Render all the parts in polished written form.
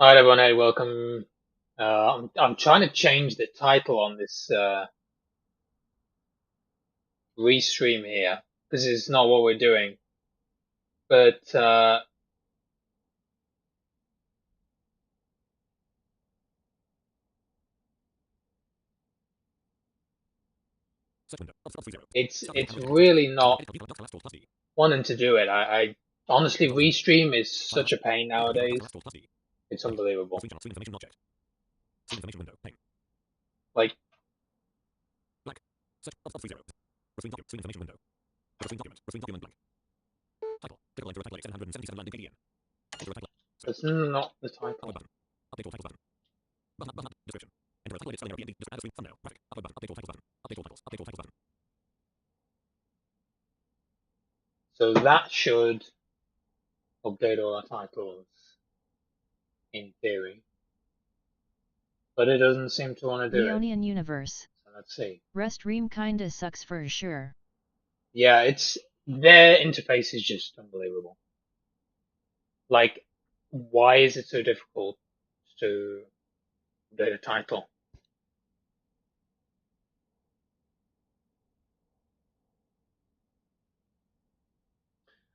Hi everyone, hey, welcome. I'm trying to change the title on this restream here because it's not what we're doing. But it's really not wanting to do it. I honestly, restream is such a pain nowadays. It's unbelievable. Like, it's not the title. So that should update all our titles in theory, but it doesn't seem to want to do it. Leonian Universe. So let's see. Restream kinda sucks for sure. Yeah, it's their interface is just unbelievable. Like, why is it so difficult to update a title?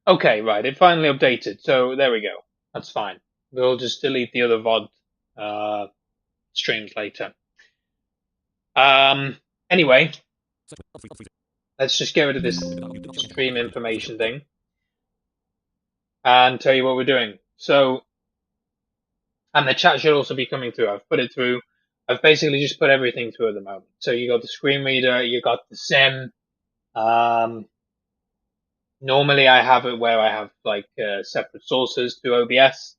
Okay, right, it finally updated, so there we go. That's fine. We'll just delete the other VOD streams later. Anyway, let's just get rid of this stream information thing and tell you what we're doing. So, and the chat should also be coming through. I've put it through. I've basically just put everything through at the moment. So you got the screen reader, you got the sim. Normally I have it where I have like separate sources through OBS.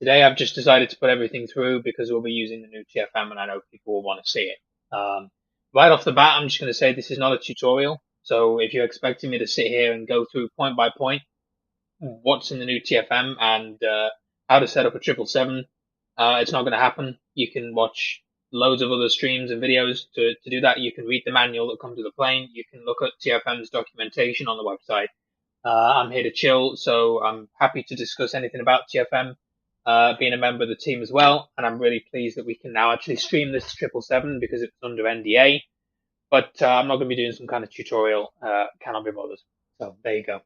Today I've just decided to put everything through because we'll be using the new TFM and I know people will want to see it. Right off the bat, I'm just going to say this is not a tutorial. So if you're expecting me to sit here and go through point by point what's in the new TFM and how to set up a 777, it's not going to happen. You can watch loads of other streams and videos to do that. You can read the manual that comes with the plane. You can look at TFM's documentation on the website. I'm here to chill, so I'm happy to discuss anything about TFM, being a member of the team as well. And I'm really pleased that we can now actually stream this 777 because it's under NDA. But I'm not going to be doing some kind of tutorial. Cannot be bothered. So there you go.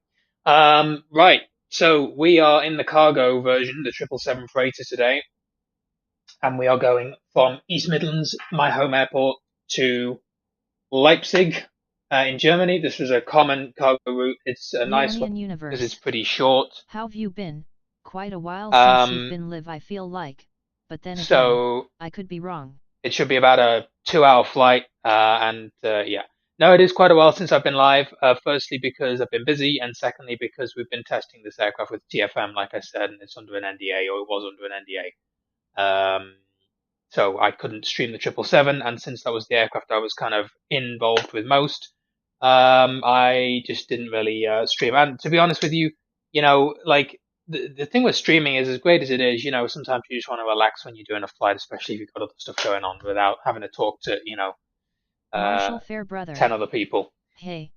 Right. So we are in the cargo version, the 777 freighter today, and we are going from East Midlands, my home airport, to Leipzig, in Germany. This was a common cargo route. It's a nice one because it's pretty short. How have you been? Quite a while since you've been live, I feel like. But then again, so I could be wrong. it should be about a 2-hour flight, and yeah. No, it is quite a while since I've been live. Firstly, because I've been busy, and secondly, because we've been testing this aircraft with TFM, like I said, and it's under an NDA, or it was under an NDA. So I couldn't stream the 777, and since that was the aircraft I was kind of involved with most, I just didn't really stream. And to be honest with you, like the thing with streaming is as great as it is, sometimes you just want to relax when you're doing a flight, especially if you've got other stuff going on without having to talk to, Marshall Fairbrother. 10 other people. Hey.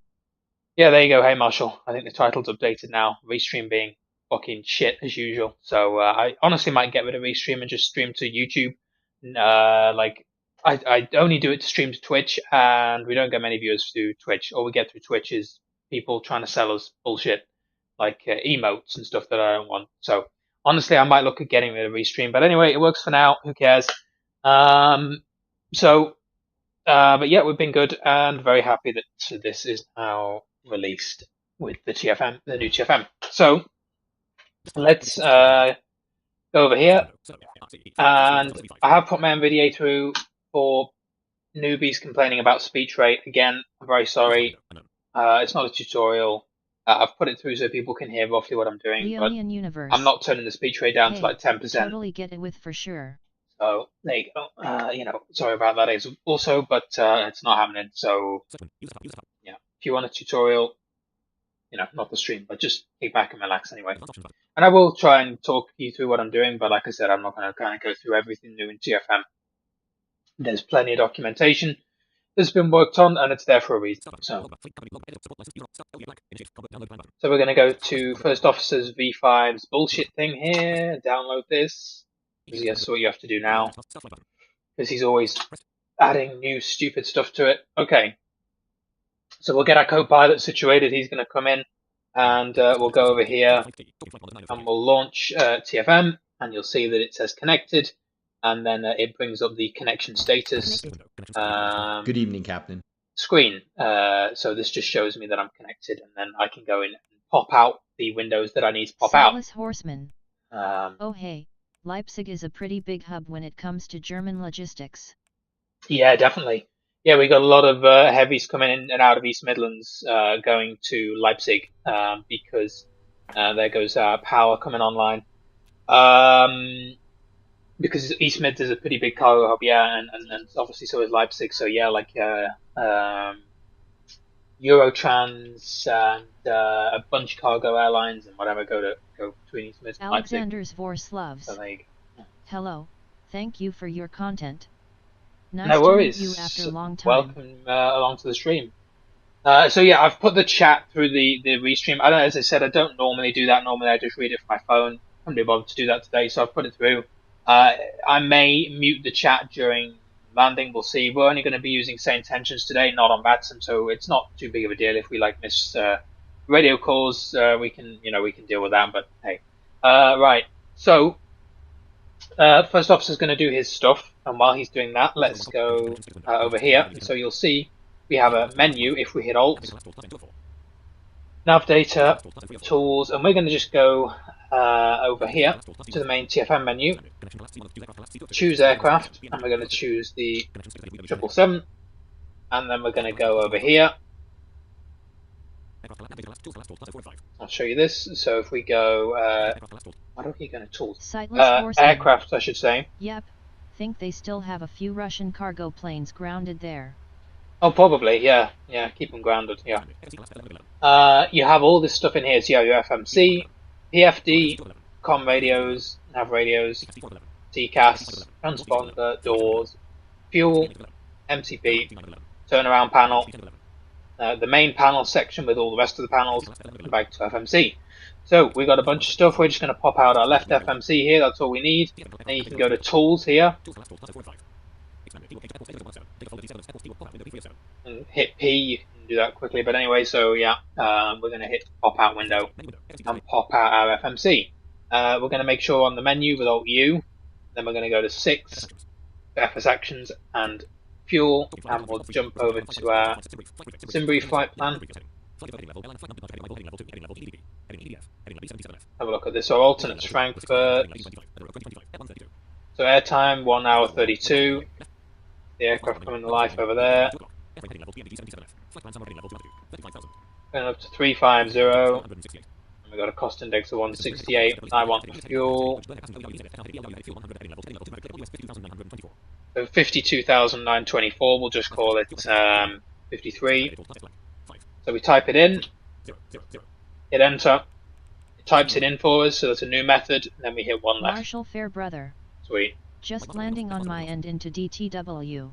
Yeah, there you go. Hey, Marshall. I think the title's updated now. Restream being fucking shit as usual. So I honestly might get rid of Restream and just stream to YouTube. Like I only do it to stream to Twitch, and we don't get many viewers through Twitch. All we get through Twitch is people trying to sell us bullshit, like emotes and stuff that I don't want. So honestly, I might look at getting rid of Restream. But anyway, it works for now. Who cares? But yeah, we've been good and very happy that this is now released with the TFM, the new TFM. So let's go over here, and I have put my NVDA through for newbies complaining about speech rate. Again, I'm very sorry. It's not a tutorial. I've put it through so people can hear roughly what I'm doing, but I'm not turning the speech rate down to like 10%. Totally get it with for sure. So there you go. Sorry about that also, but it's not happening. So yeah, if you want a tutorial, not the stream, but just kick back and relax anyway. And I will try and talk you through what I'm doing, but like I said, I'm not going to kind of go through everything new in TFM. There's plenty of documentation that's been worked on, and it's there for a reason. So we're going to go to First Officer's V5's bullshit thing here, download this. because yes, what you have to do now, because he's always adding new stupid stuff to it. Okay, so we'll get our co-pilot situated. He's going to come in, and we'll go over here, and we'll launch TFM, and you'll see that it says connected, and then it brings up the connection status. Good evening, Captain. Screen. So this just shows me that I'm connected, and then I can go in and pop out the windows that I need to pop Silas Horseman. out. Oh hey, Leipzig is a pretty big hub when it comes to German logistics. Yeah, definitely. Yeah, we got a lot of heavies coming in and out of East Midlands, going to Leipzig, because there goes power coming online. Because East Mids is a pretty big cargo hub, yeah, and obviously so is Leipzig. So yeah, like Eurotrans and a bunch of cargo airlines and whatever go between East Mids and Leipzig. Alexander's Vorslavs. So there you go. Hello, thank you for your content. Nice No to worries. meet you after a long time. Welcome along to the stream. So yeah, I've put the chat through the restream. I don't, as I said, I don't normally do that. Normally I just read it from my phone. I haven't been bothered to do that today, so I've put it through. I may mute the chat during landing. We'll see. We're only going to be using sane tensions today, not on VATSIM, so it's not too big of a deal if we miss radio calls. We can deal with that. But hey, right. So first officer's going to do his stuff, and while he's doing that, let's go over here. So you'll see we have a menu if we hit Alt, nav data, tools, and we're going to just go over here to the main TFM menu, choose aircraft, and we're going to choose the 777, and then we're going to go over here. I'll show you this. So if we go, why don't we go to tools? Aircraft, I should say. Yep, think they still have a few Russian cargo planes grounded there. Oh, probably, yeah, keep them grounded, yeah. You have all this stuff in here, so you have your FMC, PFD, com radios, nav radios, TCAS, transponder, doors, fuel, MCP, turnaround panel, the main panel section with all the rest of the panels, and back to FMC. So we've got a bunch of stuff. We're just going to pop out our left FMC here. That's all we need. Then you can go to tools here and hit P. You can do that quickly, but anyway, so yeah, we're going to hit pop out window and pop out our FMC. We're going to make sure on the menu with Alt U, then we're going to go to 6 FS actions and fuel, and we'll jump over to our Simbury flight plan. Have a look at this. So alternates Frankfurt. So airtime 1 hour 32. The aircraft coming to life over there. Going up to 350. And we've got a cost index of 168. I want fuel. So 52,924. We'll just call it 53. So we type it in. Hit enter. It types it in for us. So that's a new method. And then we hit 1 left. Marshall Fairbrother. Sweet. Just landing on my end into DTW.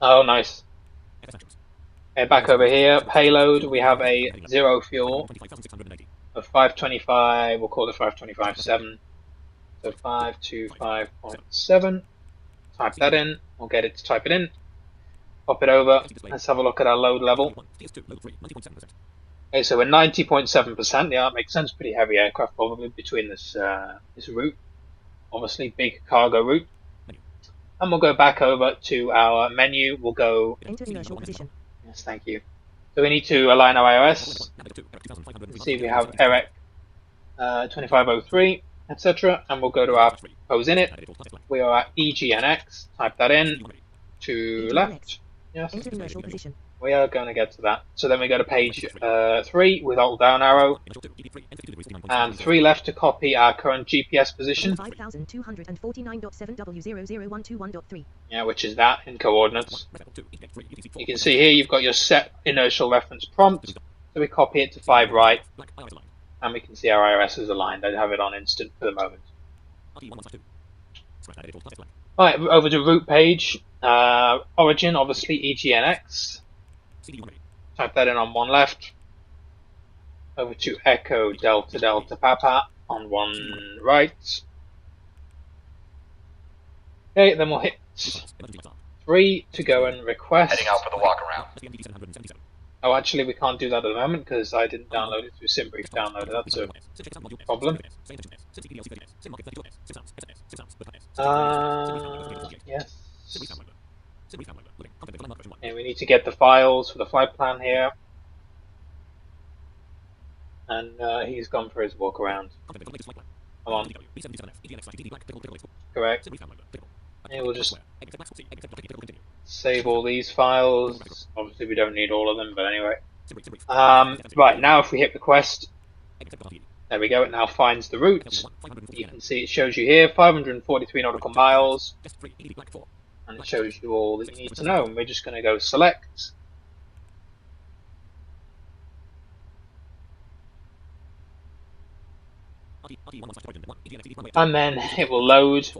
Oh, nice. Okay, back over here, payload, we have a 0 fuel of 525, we'll call it 525.7. So 525.7. Type that in, we'll get it to type it in. Pop it over, let's have a look at our load level. Okay, so we're 90.7%, yeah, that makes sense, pretty heavy aircraft probably between this route. Obviously, big cargo route. And we'll go back over to our menu. We'll go. Enter inertial position. Yes, thank you. So we need to align our IOS. You see, we have EREC 2503, etc. And we'll go to our pose in it. We are at EGNX. Type that in. To left. Yes. Enter inertial position. We are going to get to that. So then we go to page 3 with alt down arrow. And 3 left to copy our current GPS position. 5249.7W00121.3. Yeah, which is that in coordinates. You can see here you've got your set inertial reference prompt. So we copy it to 5 right. And we can see our IRS is aligned. I have it on instant for the moment. Alright, over to route page. Origin, obviously EGNX. Type that in on 1 left. Over to Echo Delta Delta Papa on 1 right. Okay, then we'll hit 3 to go and request. Heading out for the walk around. Oh, actually, we can't do that at the moment because I didn't download it through SimBrief Downloader. That's a problem. Yes. And we need to get the files for the flight plan here. And he's gone for his walk around. Come on. Correct. And we'll just save all these files. Obviously, we don't need all of them, but anyway. Right, now if we hit request, there we go, it now finds the route. You can see it shows you here 543 nautical miles, and it shows you all that you need to know. And we're just going to go select. And then it will load.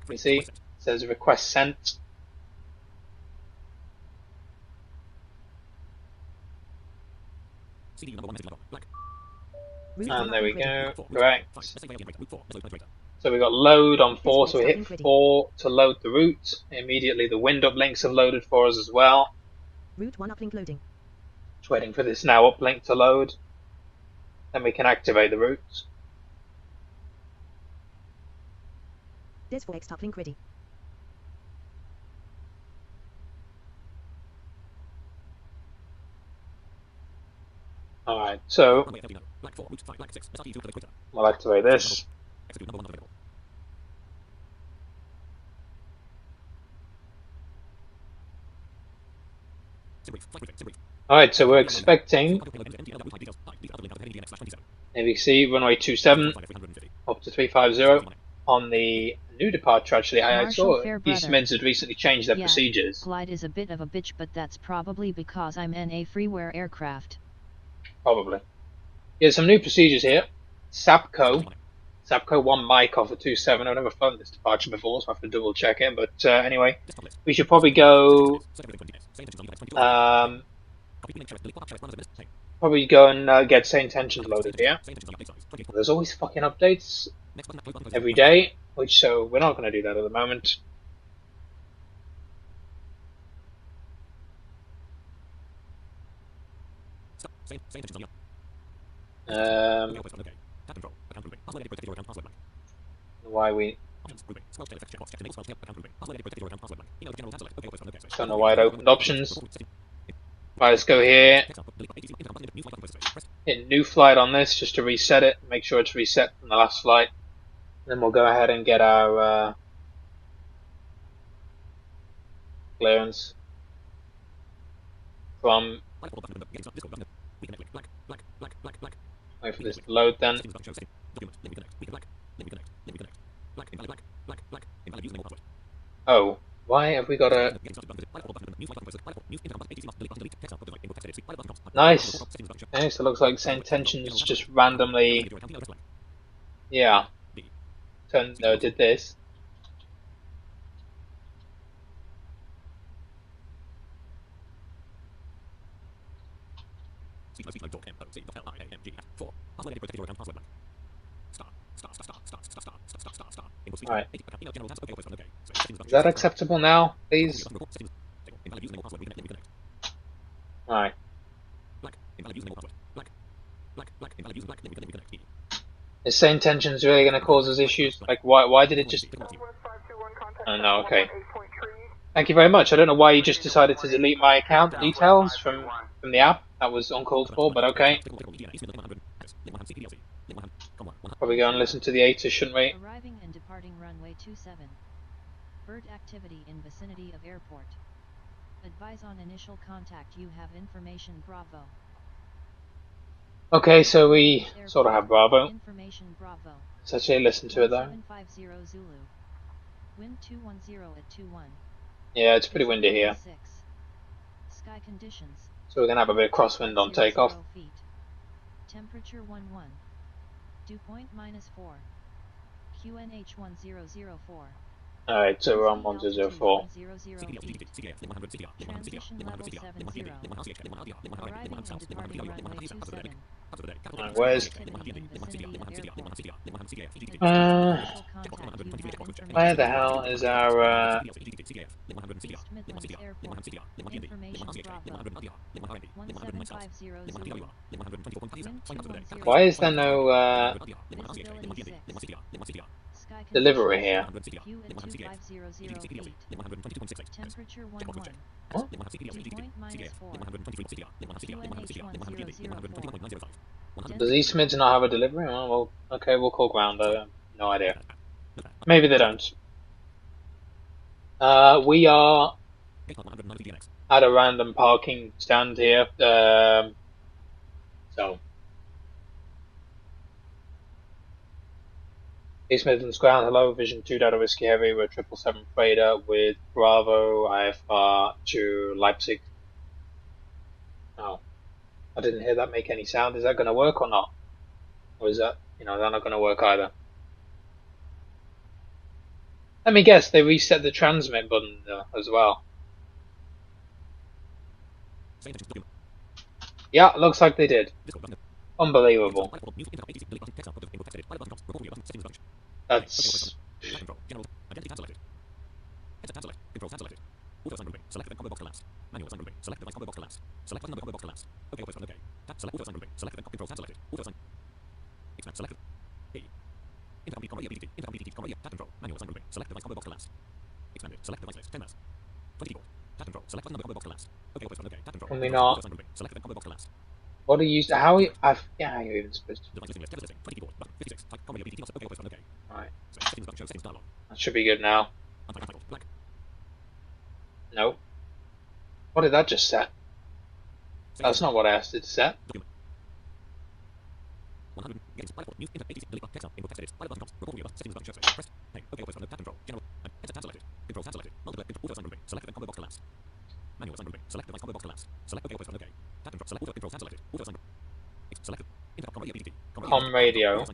You see, it says request sent. And there we go, correct. So we got load on 4, so we hit 4 to load the route. Immediately the wind uplinks have loaded for us as well. Route 1 uplink loading. Just waiting for this now uplink to load. Then we can activate the route. Des 4x uplink ready. Alright, so we'll activate this. Alright, so we're expecting ABC runway 27 up to 350 on the new departure. Actually, I saw Eastmids had recently changed their procedures. Glide is a bit of a bitch, but that's probably because I'm in a freeware aircraft. Probably. Yeah, some new procedures here. Sapco 1 mic off of 27. I've never flown this departure before, so I have to double check it. But anyway, we should probably go. Probably go and get Say Intentions loaded here. There's always fucking updates every day, so we're not going to do that at the moment. Why we don't know why it opened options. Right, let's go here. Hit new flight on this just to reset it. Make sure it's reset from the last flight. Then we'll go ahead and get our clearance from. Wait for this to load then. Oh, why have we got a... Nice. Okay, so it looks like Say Intentions just randomly... Yeah. Did this. Alright. Is that acceptable now, please? Alright. Is Say Intentions really going to cause us issues? Like, why did it just... Oh no, okay. Thank you very much. I don't know why you just decided to delete my account details from the app. That was uncalled for, but okay. Probably go and listen to the ATIS, shouldn't we? Arriving and departing runway 27. Bird activity in vicinity of airport. Advise on initial contact. You have information Bravo. Okay, so we sort of have Bravo. Information Bravo. Let's actually listen to it though. 750 Zulu. Wind 210 at 21. Yeah, it's pretty windy here. Sky conditions. So we're going to have a bit of crosswind on takeoff. Feet. Temperature 11. Dew point -4. QNH 1004. Alright, so we're on Maintain altitude 1204. 100 feet. Transition level 70. Arriving and departing runway 27. Alright, Bird where's... activity in vicinity of airport. Advise on Uh, initial contact you have where the information hell profile. is our, East Midlands Airport. Information Bravo. 1750 Zulu. Wind 210. why is there no, Visibility 6. Sky delivery conditions. here? View at 2500 feet. Temperature 11. What? Dew point -4. QNH 1004. Does Density East Mids not have a delivery? Oh, well, okay, we'll call ground though. No idea. Maybe they don't. We are at a random parking stand here. So East Midlands ground. Hello, Vision 2 Delta Whiskey Heavy. We're 777 freighter with Bravo IFR to Leipzig. Oh, I didn't hear that make any sound. Is that going to work or not? Or is that, they're not going to work either? Let me guess, they reset the transmit button as well. Yeah, looks like they did. Unbelievable. That's... Can we not... What are you... How are you... I forget how you're even supposed to... Right. That should be good now. Nope. What did that just set? That's not what I asked it to set. Com radio.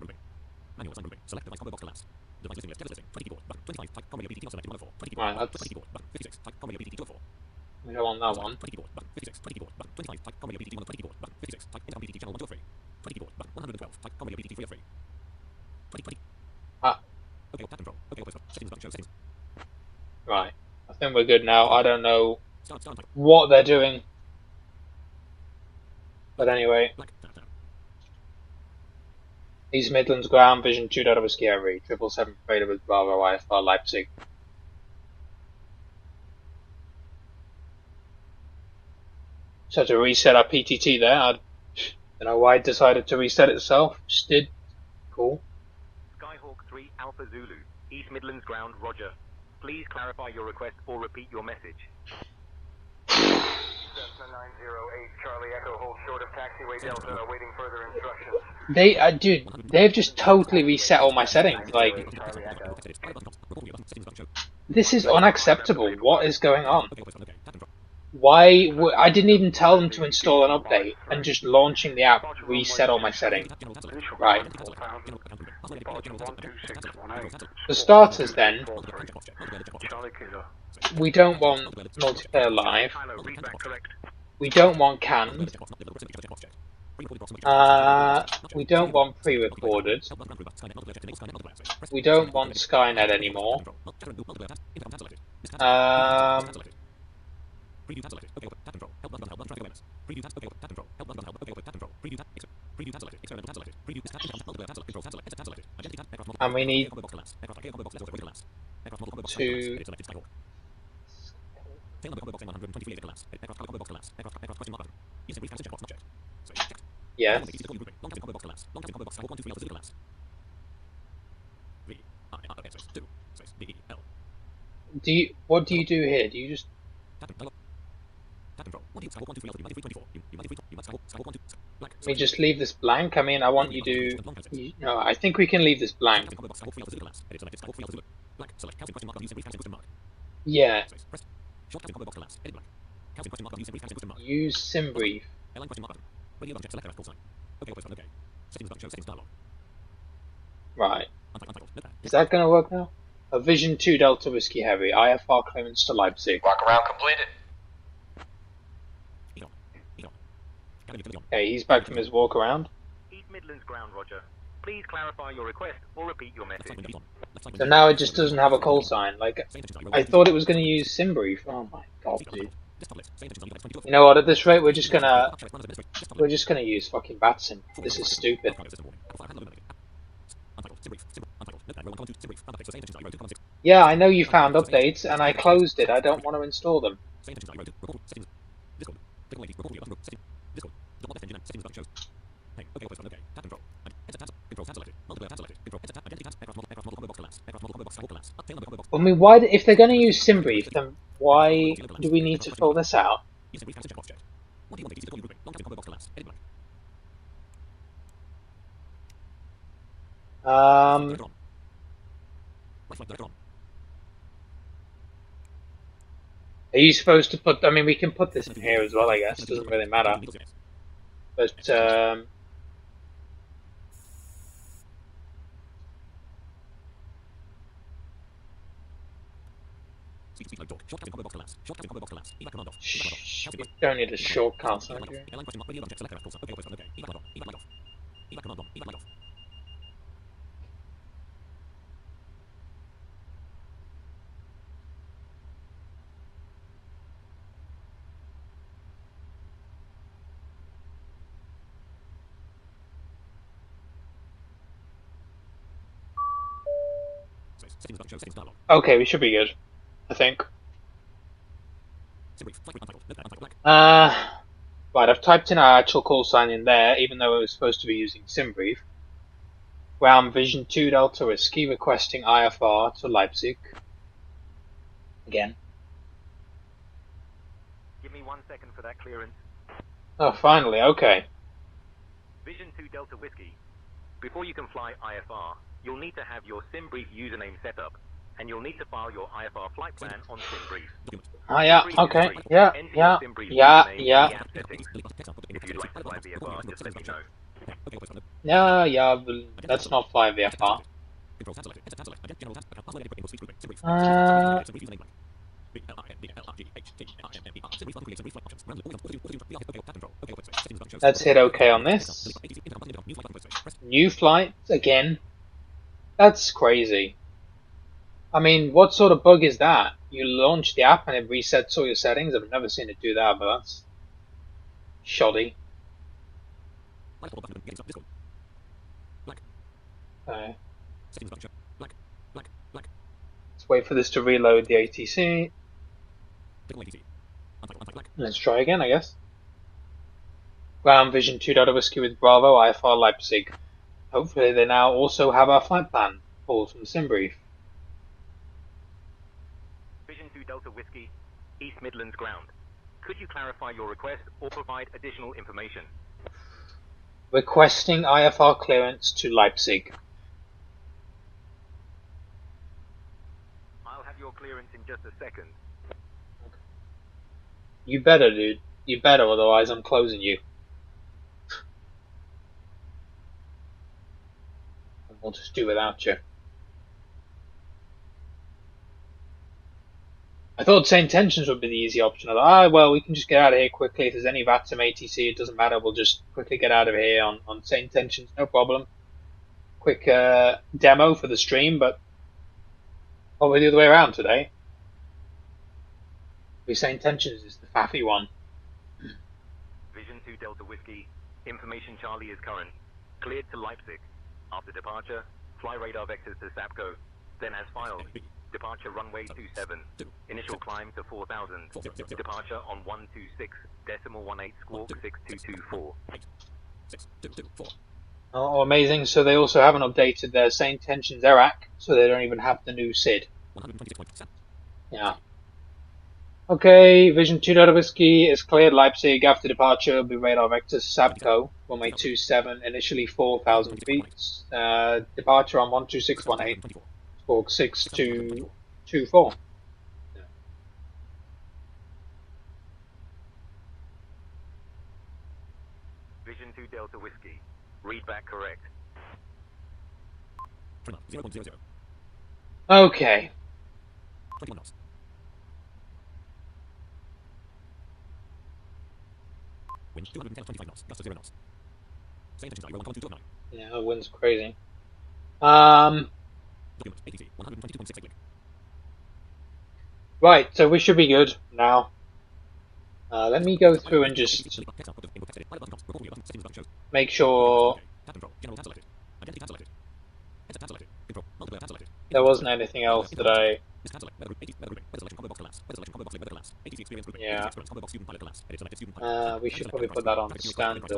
Right, that's... We don't want that one. Ah. Right. I think we're good now. I don't know what they're doing. But anyway. East Midlands ground, Vision 2 Delta Whiskey Heavy, 777 freighter with Bravo IFR Leipzig. Just had to reset our PTT there. I don't know why it decided to reset itself. Just did. Cool. Skyhawk 3 Alpha Zulu, East Midlands ground, roger. Please clarify your request or repeat your message. Cessna 908 Charlie Echo holds short of taxiway Delta, awaiting further instructions. Dude, they've just totally reset all my settings. Like, this is unacceptable. What is going on? Why? I didn't even tell them to install an update, and just launching the app reset all my settings. Right. For starters, then, we don't want multiplayer live. We don't want canned. We don't want pre-recorded. We don't want Skynet anymore. And we need to... Yes. What do you do here? Do you just... Let me just leave this blank. I mean, I want you to... No, I think we can leave this blank. Yeah. Use SimBrief. Right. Is that gonna work now? A Vision 2 Delta Whiskey Heavy, IFR clearance to Leipzig. Walk around completed. Okay, he's back from his walk around. East Midlands ground, Roger. Please clarify your request or repeat your message. So now it just doesn't have a call sign. Like, I thought it was going to use SimBrief. Oh my god, dude. You know what? At this rate, we're just gonna use fucking Batsim. This is stupid. Yeah, I know you found updates, and I closed it. I don't want to install them. I mean, why? If they're going to use SimBrief, then why do we need to fill this out? Are you supposed to put? I mean, we can put this in here as well, I guess. It doesn't really matter. But we don't need a shortcut. Okay, we should be good, I think. Right, I've typed in our actual call sign in there, even though it was supposed to be using SimBrief. Ground Vision 2 Delta Whiskey requesting IFR to Leipzig. Again. Give me 1 second for that clearance. Oh, finally, okay. Vision 2 Delta Whiskey. Before you can fly IFR, you'll need to have your SimBrief username set up, and you'll need to file your IFR flight plan on SimBrief. Yeah, okay, yeah. If you'd like to fly VFR, just let me know. Yeah, let's not fly VFR. Let's hit OK on this. New flight, again. That's crazy. I mean, what sort of bug is that? You launch the app and it resets all your settings? I've never seen it do that, but that's shoddy. Okay. Let's wait for this to reload the ATC. Let's try again, I guess. Ground Vision 2 Delta Whiskey with Bravo, IFR Leipzig. Hopefully they now also have our flight plan pulled from SimBrief. Vision 2 Delta Whiskey, East Midlands ground. Could you clarify your request or provide additional information? Requesting IFR clearance to Leipzig. I'll have your clearance in just a second. You better, dude. You better, otherwise I'm closing you. And we'll just do without you. I thought St. Tensions would be the easy option. I thought, well, we can just get out of here quickly. If there's any VATSIM ATC, it doesn't matter. We'll just quickly get out of here on St. Tensions, no problem. Quick demo for the stream, but probably the other way around today. St. Tensions is the faffy one. Vision 2 Delta Whiskey, information Charlie is current. Cleared to Leipzig. After departure, fly radar vectors to Sapco, then as filed. Departure runway 27. Initial climb to 4,000. Departure on 126.18 squawk 6224. Oh, amazing. So they also haven't updated their St. Tensions ERAC, so they don't even have the new SID. Yeah. Okay, Vision 2 Delta Whiskey is cleared Leipzig. After departure will be radar vectors Sapco, runway 27, initially 4,000 feet. Departure on 126.18. Squawk 6224. Vision 2 Delta Whiskey. Read back correct. Okay. Yeah, the wind's crazy. Right, so we should be good now. Let me go through and just make sure there wasn't anything else that I... Yeah. We should probably put that on standard.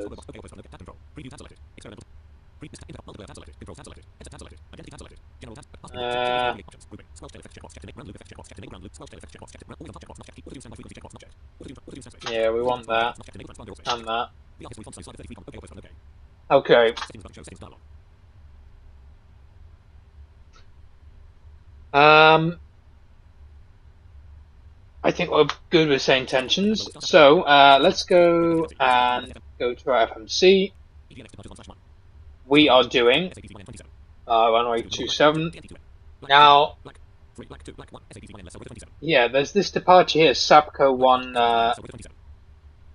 Yeah, we want that. And that. Okay. I think we're good with same tensions. So let's go and go to our FMC. We are doing runway 27. Now, yeah, there's this departure here, Sapco 1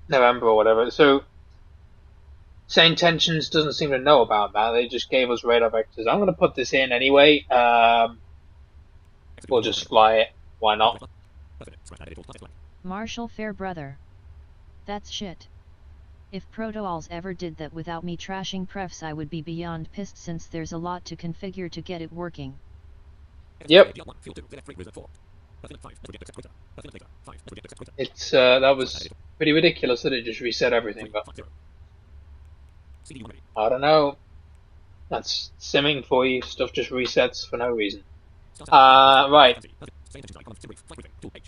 November or whatever. So same tensions doesn't seem to know about that. They just gave us radar vectors. I'm going to put this in anyway. We'll just fly it. Why not? Marshall Fairbrother. That's shit. If Protoals ever did that without me trashing prefs, I would be beyond pissed, since there's a lot to configure to get it working. Yep. It's that was pretty ridiculous that it just reset everything, but I don't know. That's simming for you. Stuff just resets for no reason. Right.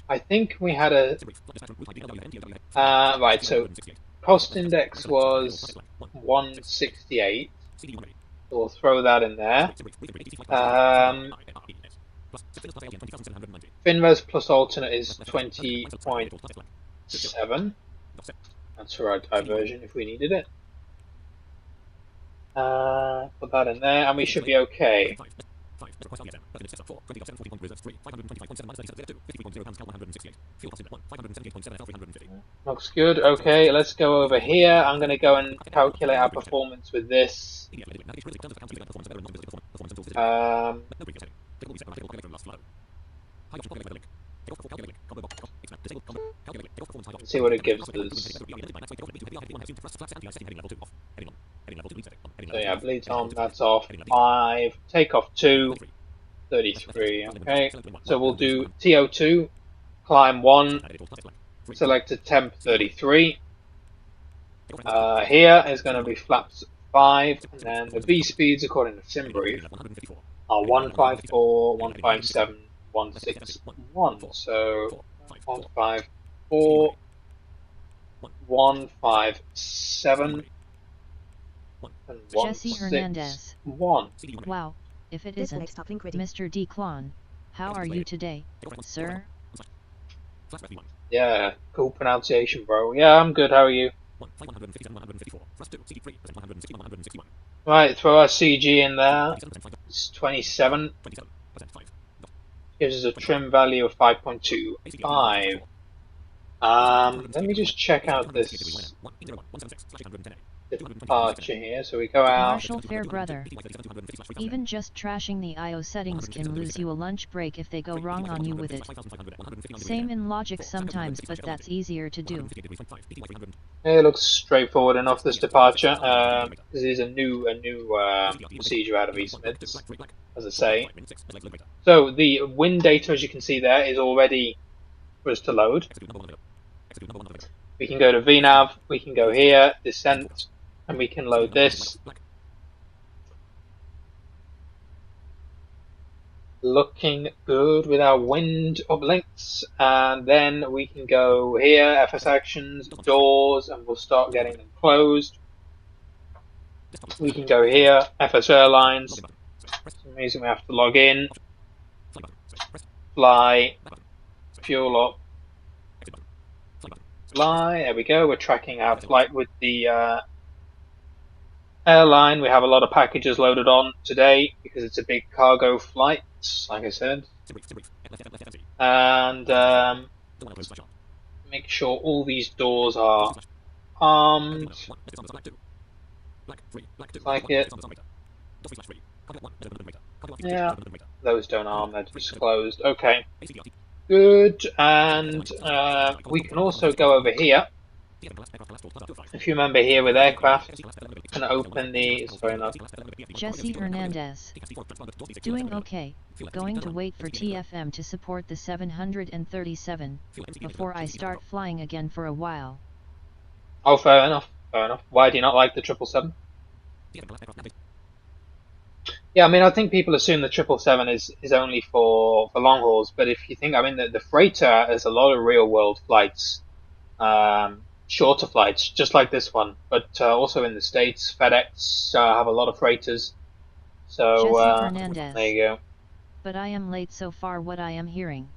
I think we had a... right, so cost index was 168. So we'll throw that in there. Finres plus alternate is 20.7. That's for our diversion if we needed it. Put that in there, and we should be okay. Looks good. Okay, let's go over here. I'm going to go and calculate our performance with this. Let's see what it gives us. So yeah, bleed Tom, that's off 5, take off 2, 33, okay. So we'll do TO2, climb 1, select a temp 33. Here is going to be flaps 5, and then the V speeds according to SimBrief are 154, 157, 161. So 154, 157, and Jesse Hernandez. 161. Wow, if it isn't Mr. Declon, how are you today, sir? Yeah, cool pronunciation, bro. Yeah, I'm good. How are you? Right, throw our CG in there. It's 27. Gives us a trim value of 5.25. Let me just check out this departure here. So we go out. Marshall Fairbrother. Even just trashing the IO settings can lose you a lunch break if they go wrong on you with it. Same in logic sometimes, but that's easier to do. It looks straightforward enough, this departure. This is a new procedure out of eSmids, as I say. So the wind data, as you can see there, is already for us to load. We can go to VNav, we can go here, descent, and we can load this. Looking good with our wind uplinks, and then we can go here, FS actions, doors, and we'll start getting them closed. We can go here, FS airlines. For some reason we have to log in, fly, fuel up, fly. There we go. We're tracking our flight with the airline. We have a lot of packages loaded on today because it's a big cargo flight, like I said. And make sure all these doors are armed. Like it. Yeah, those don't arm, they're just closed. Okay, good. And we can also go over here. If you remember here with aircraft, you can open the. Sorry, not. Jesse Hernandez. Doing okay. Going to wait for TFM to support the 737 before I start flying again for a while. Oh, fair enough. Fair enough. Why do you not like the 777? Yeah, I mean, I think people assume the 777 is only for long hauls, but if you think, I mean, the freighter has a lot of real world flights, shorter flights, just like this one, but also in the States, FedEx have a lot of freighters. So Jesse Hernandez. there you go. But I am late so far. What I am hearing.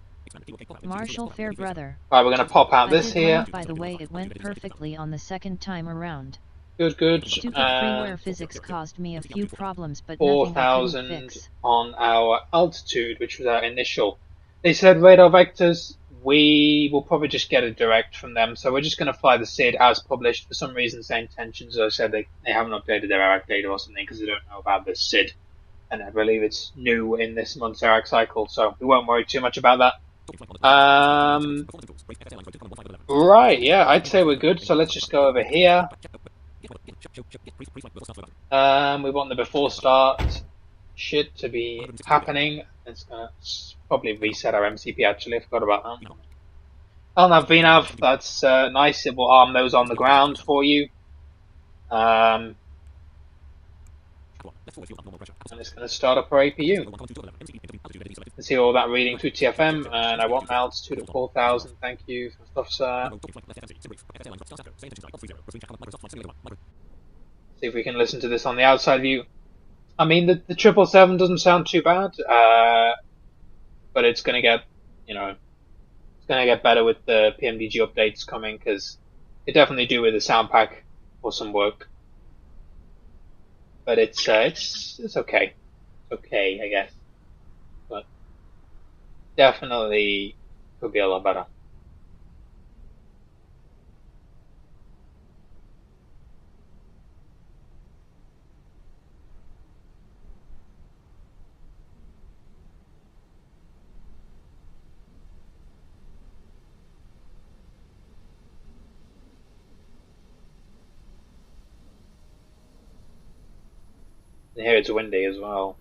Marshall Fairbrother. Right, we're going to pop out this here. Land, by the way, it went perfectly on the second time around. Good, good. Stupid freeware physics caused me a few problems, but 4,000 on our altitude, which was our initial. They said radar vectors. We will probably just get it direct from them, so we're just going to fly the SID as published. For some reason, same tensions. As I said, they haven't updated their ARAC data or something because they don't know about this SID, and I believe it's new in this month's ARAC cycle, so we won't worry too much about that. Right, yeah, I'd say we're good. So let's just go over here. We want the before start shit to be happening. It's gonna probably reset our MCP actually, I forgot about that. LNAV VNAV, that's nice, it will arm those on the ground for you. And it's going to start up our APU. Let's see all that reading through TFM, and I want my altitude at 4,000, thank you for stuff, sir. See if we can listen to this on the outside view. I mean, the 777 doesn't sound too bad, but it's going to get, it's going to get better with the pmdg updates coming, because they definitely do with the sound pack for some work. But it's okay. It's okay, I guess. But definitely could be a lot better. And here it's windy as well.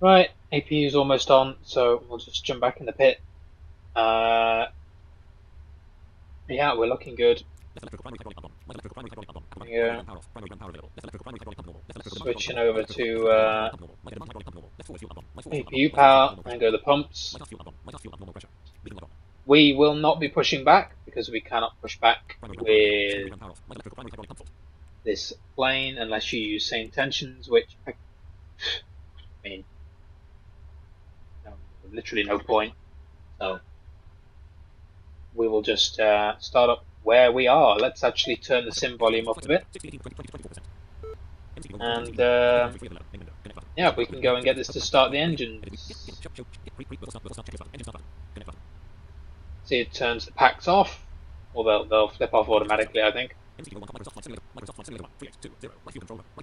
Right, APU is almost on, so we'll just jump back in the pit. Yeah, we're looking good. Yeah. Switching over to APU power and go to the pumps. We will not be pushing back because we cannot push back with this plane unless you use same tensions, which I mean, literally no point. So we will just start up where we are. Let's actually turn the sim volume up a bit. And yeah, we can go and get this to start the engines. See, it turns the packs off, or they'll flip off automatically, I think.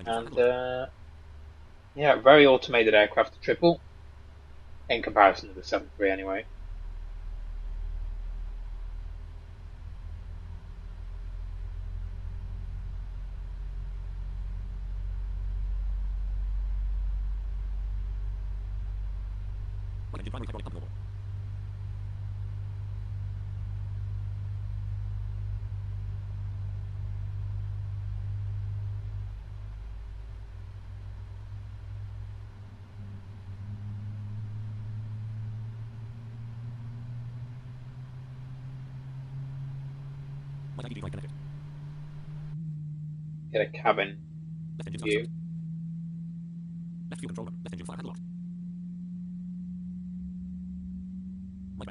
And yeah, very automated aircraft, the triple, in comparison to the 7.3 anyway. Get a cabin view.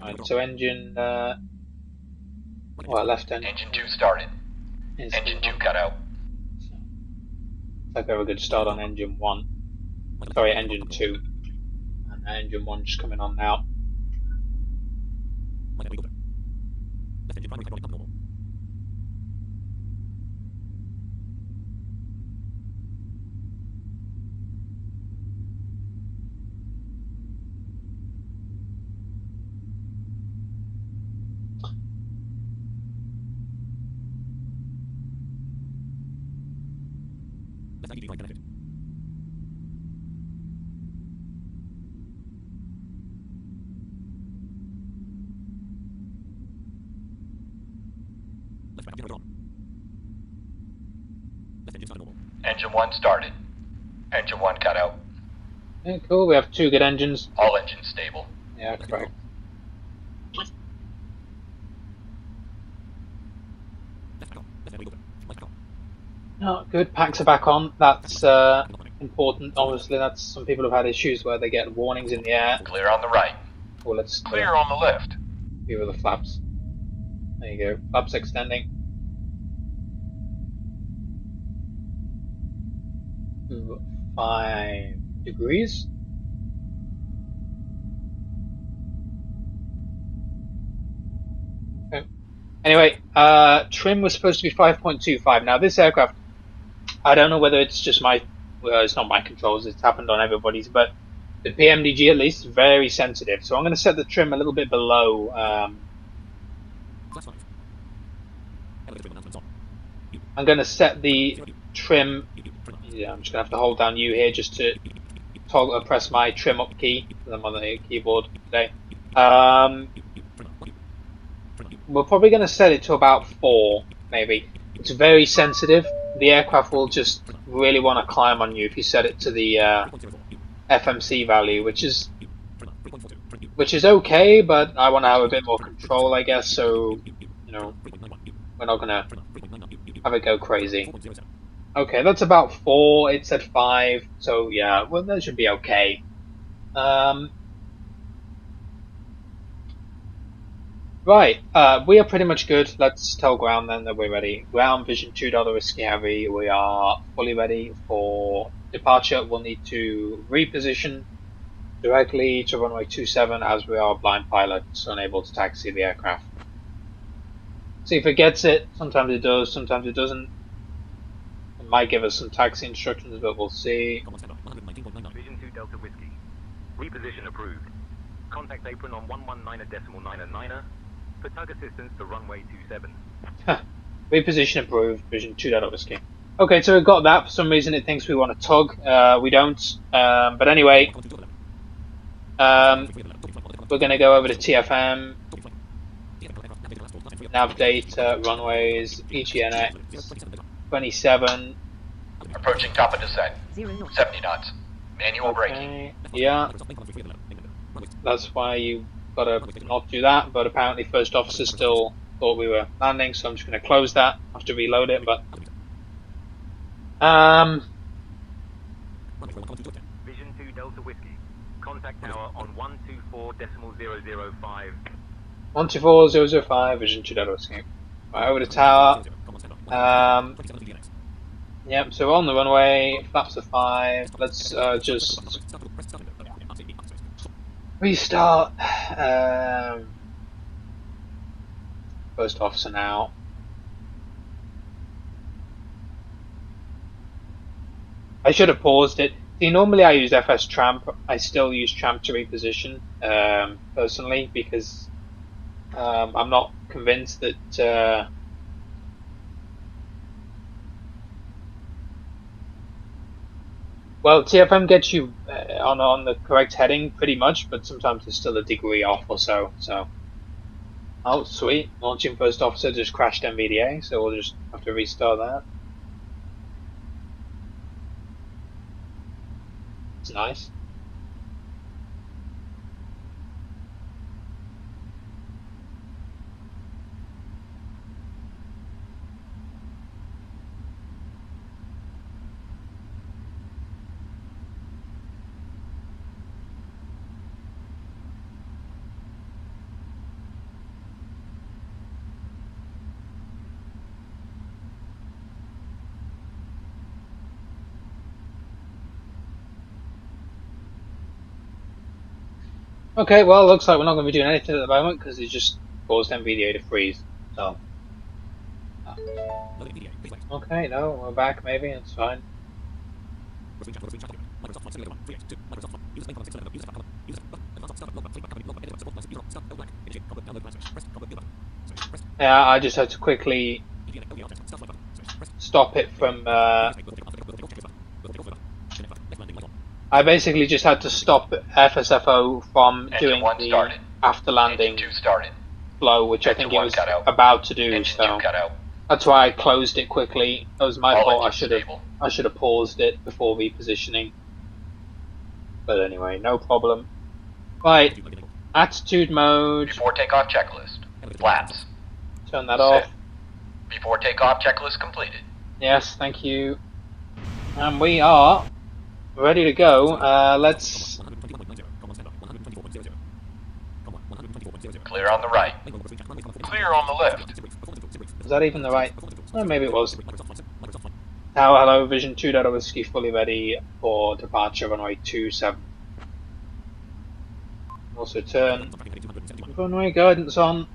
Right, so engine Well, left engine. Engine 2 started. Engine 2 cut out. Like a very good start on engine 1. Sorry, engine 2. And engine 1 just coming on now. Engine 1 started. Engine 1 cut out. Yeah, cool. We have 2 good engines. All engines stable. Yeah, correct. Oh, good. Packs are back on. That's important. Obviously, that's some people have had issues where they get warnings in the air. Clear on the right. Well, let's Clear on the left. view of the flaps. There you go. Flaps extending. 5 degrees. Okay. Anyway, trim was supposed to be 5.25. Now this aircraft, I don't know whether it's just my, well, it's not my controls, it's happened on everybody's, but the pmdg at least is very sensitive. So I'm going to set the trim a little bit below. I'm going to set the trim. Yeah, I'm just going to have to hold down U here just to toggle, press my trim up key, because I'm on the keyboard today. We're probably going to set it to about 4, maybe. It's very sensitive. The aircraft will just really want to climb on you if you set it to the FMC value, which is okay, but I want to have a bit more control, I guess. So, you know, we're not going to have it go crazy. Okay, that's about 4. It's at 5, so yeah, well, that should be okay. Right, we are pretty much good. Let's tell ground then that we're ready. Ground, Vision 2, Whiskey Heavy. We are fully ready for departure. We'll need to reposition directly to runway 27 as we are blind pilots, unable to taxi the aircraft. See if it gets it. Sometimes it does, sometimes it doesn't. It might give us some taxi instructions, but we'll see. Vision 2 Delta Whiskey. Reposition approved. Contact apron on 119.999. For tug assistance to runway 27. Reposition approved, Vision 2 Whiskey. Okay, so we've got that. For some reason it thinks we want to tug. We don't. But anyway, we're going to go over to TFM. Nav data, runways, PGNX, 27. Approaching top of descent. 0 knots. 70 knots. Manual braking. Okay, yeah. That's why you gotta not do that, but apparently first officer still thought we were landing, so I'm just gonna close that. I have to reload it, but Vision 2 Delta Whiskey. Contact tower on 124.005. 124.005, Vision 2 Delta Whiskey. Right, over the tower. Yep, so we're on the runway, flaps are 5. Let's just restart. First officer now. I should have paused it. See, normally I use FS Tramp. I still use Tramp to reposition, personally, because I'm not convinced that well, TFM gets you on the correct heading pretty much, but sometimes there's still a degree off or so. So, oh sweet, launching first officer just crashed MVDA, so we'll just have to restart that. It's nice. Okay, well, looks like we're not going to be doing anything at the moment because it just caused MVDA to freeze. So, okay, no, we're back. Maybe it's fine. Yeah, I just had to quickly stop it from. I basically just had to stop FSFO from doing the after landing flow, which I think it was about to do. So that's why I closed it quickly. It was my fault. I should have paused it before repositioning. But anyway, no problem. Right, attitude mode. Before takeoff checklist. Flaps. Turn that off. Before takeoff checklist completed. Yes, thank you. And we are ready to go. Let's. Clear on the right. Clear on the left. Was that even the right? Oh, maybe it was. Now, hello, Vision 2.0 Whiskey fully ready for departure runway 27. Also turn runway guidance on.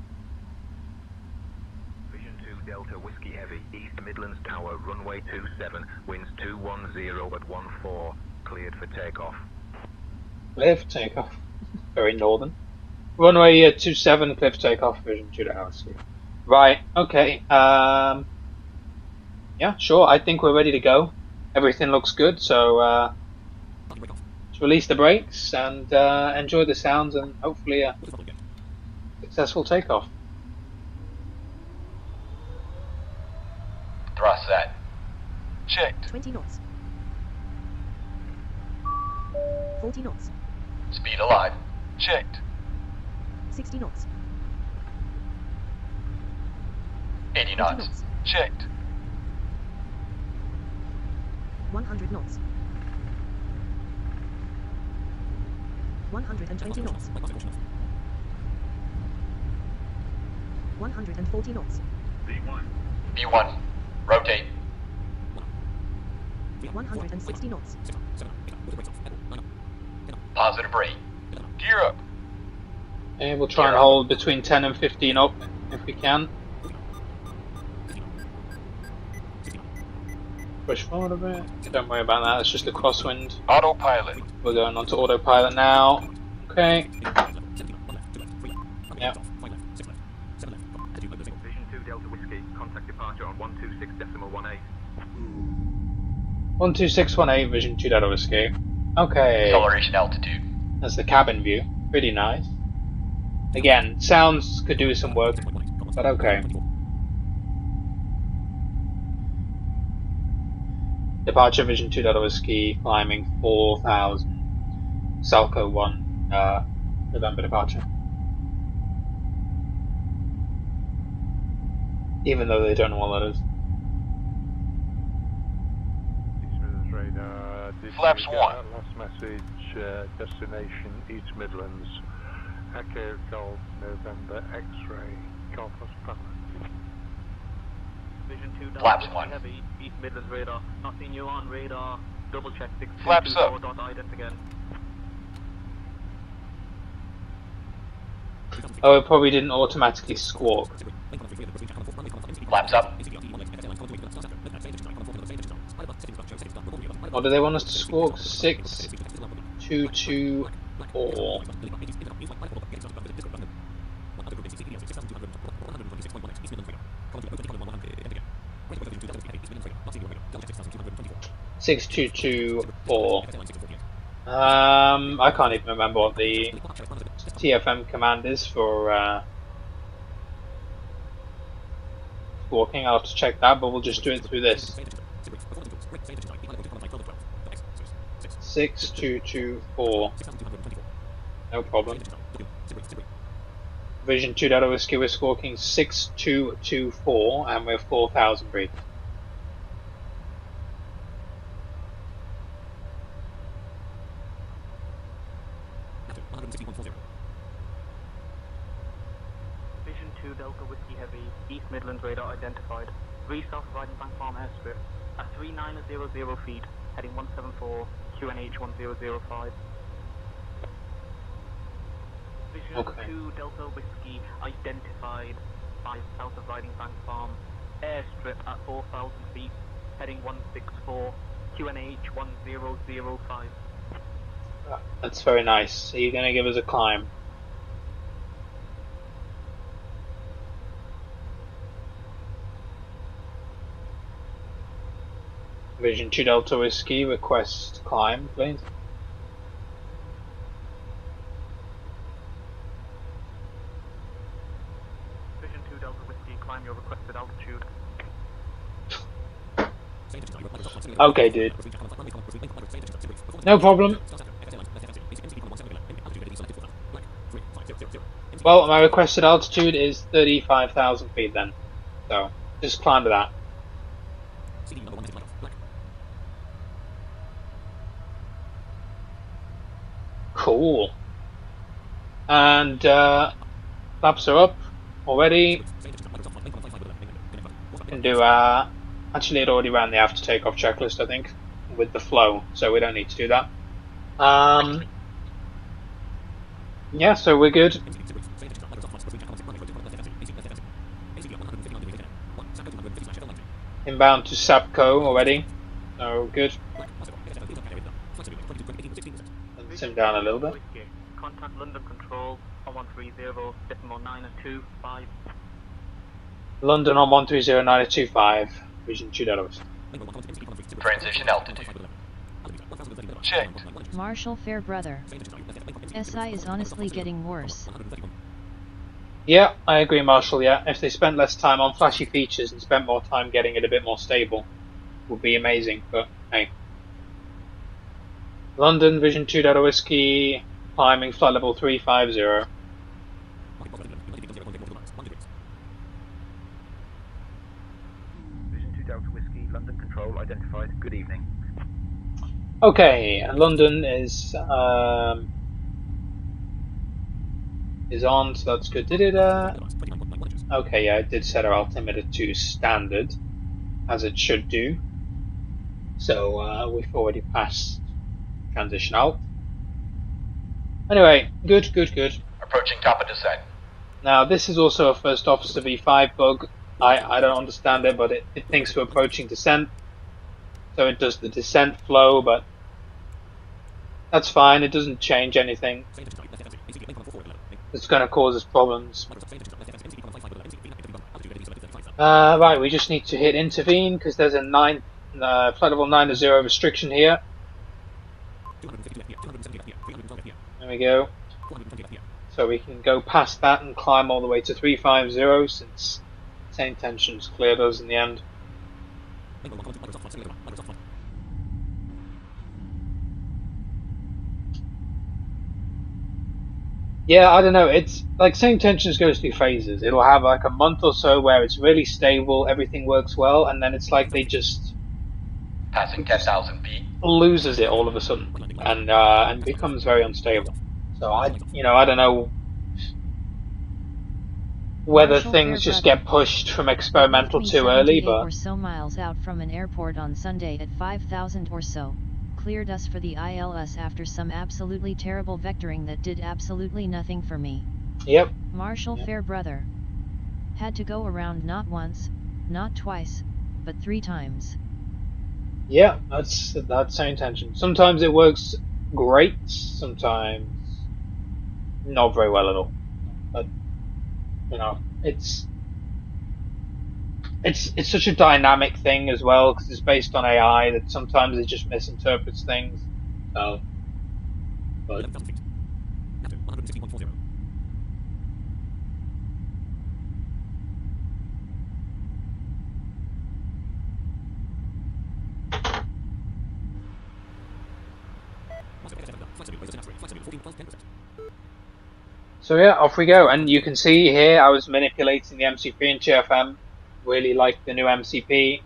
Vision 2 Delta Whiskey Heavy, East Midlands Tower, runway 27, winds 210 at 14, cleared for takeoff. Clear for takeoff. Very northern. Runway 27, clear for takeoff, Vision 2.0 Whiskey. Right, okay. Yeah, sure, I think we're ready to go. Everything looks good, so let's release the brakes and enjoy the sounds and hopefully a successful takeoff. Thrust set. Checked. 20 knots. 40 knots. Speed alive. Checked. 60 knots. 80 knots. Checked. 100 knots. 120 knots. 140 knots. B1. Rotate. 160 knots. Positive rate. Gear up. Okay, we'll try and hold between 10 and 15 up if we can. Push forward a bit. Don't worry about that, it's just a crosswind. Autopilot. We're going on to autopilot now. Okay. Yep. Vision 2 Delta Whiskey, contact departure on 126.18. 12618, Vision 2 Delta Whiskey. Okay. Acceleration altitude. That's the cabin view. Pretty nice. Again, sounds could do some work, but okay. Departure Vision 2 Delta Whiskey, climbing 4000. Salco 1, November departure. Even though they don't know what that is. Flaps 1. Last message, destination East Midlands. Echo Golf November X-ray. Golf Papa. Vision 2 Delta Flaps Whiskey 1. Heavy, East Midlands radar. Not seeing you on radar. Double check 6224. Flaps up. Ident again. Oh, it probably didn't automatically squawk. Flaps up. Or do they want us to squawk? 6, 2, 2, 4. Six two two four. I can't even remember what the TFM command is for squawking. I'll have to check that, but we'll just do it through this. 6224. No problem. Vision 2 Delta Whiskey, we're squawking 6224 and we're 4000 breaths. Vision 2 Delta Whiskey Heavy, East Midlands radar identified. 3 south of Bank Farm Airstrip at 3900 feet, heading 174, QNH 1005. Vision Okay. 2 Delta Whiskey identified 5 south of Riding Bank Farm, airstrip at 4,000 feet, heading 164, QNH 1005. That's very nice. So you're gonna give us a climb. Vision 2 Delta Whiskey, request climb, please. Vision 2 Delta Whiskey, climb your requested altitude. Okay, dude. No problem. Well, my requested altitude is 35,000 feet then. So, just climb to that. Cool. And, flaps are up already. Can do, actually it already ran the after takeoff checklist, I think, with the flow, so we don't need to do that. Yeah, so we're good. Inbound to Sapco already, so good. Let's sim down a little bit. Contact London Control on 130.925. London on 130.925, Vision 2 Delta. Transition altitude. Checked. Marshall Fairbrother. SI is honestly getting worse. Yeah, I agree, Marshall. Yeah, if they spent less time on flashy features and spent more time getting it a bit more stable, would be amazing. But hey, London Vision 2 Delta Whiskey, climbing flight level 350. Vision 2 Delta Whiskey, London Control identified. Good evening. Okay, and London is on, so that's good. Did it? Okay, yeah, it did set our altimeter to standard, as it should do. So we've already passed transition alt. Anyway, good, good, good. Approaching top of descent. Now this is also a first officer V5 bug. I don't understand it, but it thinks we're approaching descent, so it does the descent flow, but that's fine. It doesn't change anything. It's going to cause us problems. Right, we just need to hit intervene because there's a flight level 90 restriction here. There we go. So we can go past that and climb all the way to 350 since same tensions cleared us in the end. Yeah, I don't know. It's like same tensions goes through phases. It'll have like a month or so where it's really stable, everything works well, and then it's like they just Passing 10,000 feet. loses it all of a sudden and becomes very unstable. So I don't know whether Marshall things just Fairbrother. get pushed from They experimental left me too early, 78 but or so miles out from an airport on Sunday at 5,000 or so. Cleared us for the ILS after some absolutely terrible vectoring that did absolutely nothing for me. yep. Marshall Yep. Fairbrother. Had to go around not once, not twice, but 3 times. Yeah, that's same tension. Sometimes it works great, sometimes not very well at all. But it's such a dynamic thing as well because it's based on AI that sometimes it just misinterprets things. So, but so yeah, off we go. And you can see here I was manipulating the MCP and TFM. Really like the new MCP.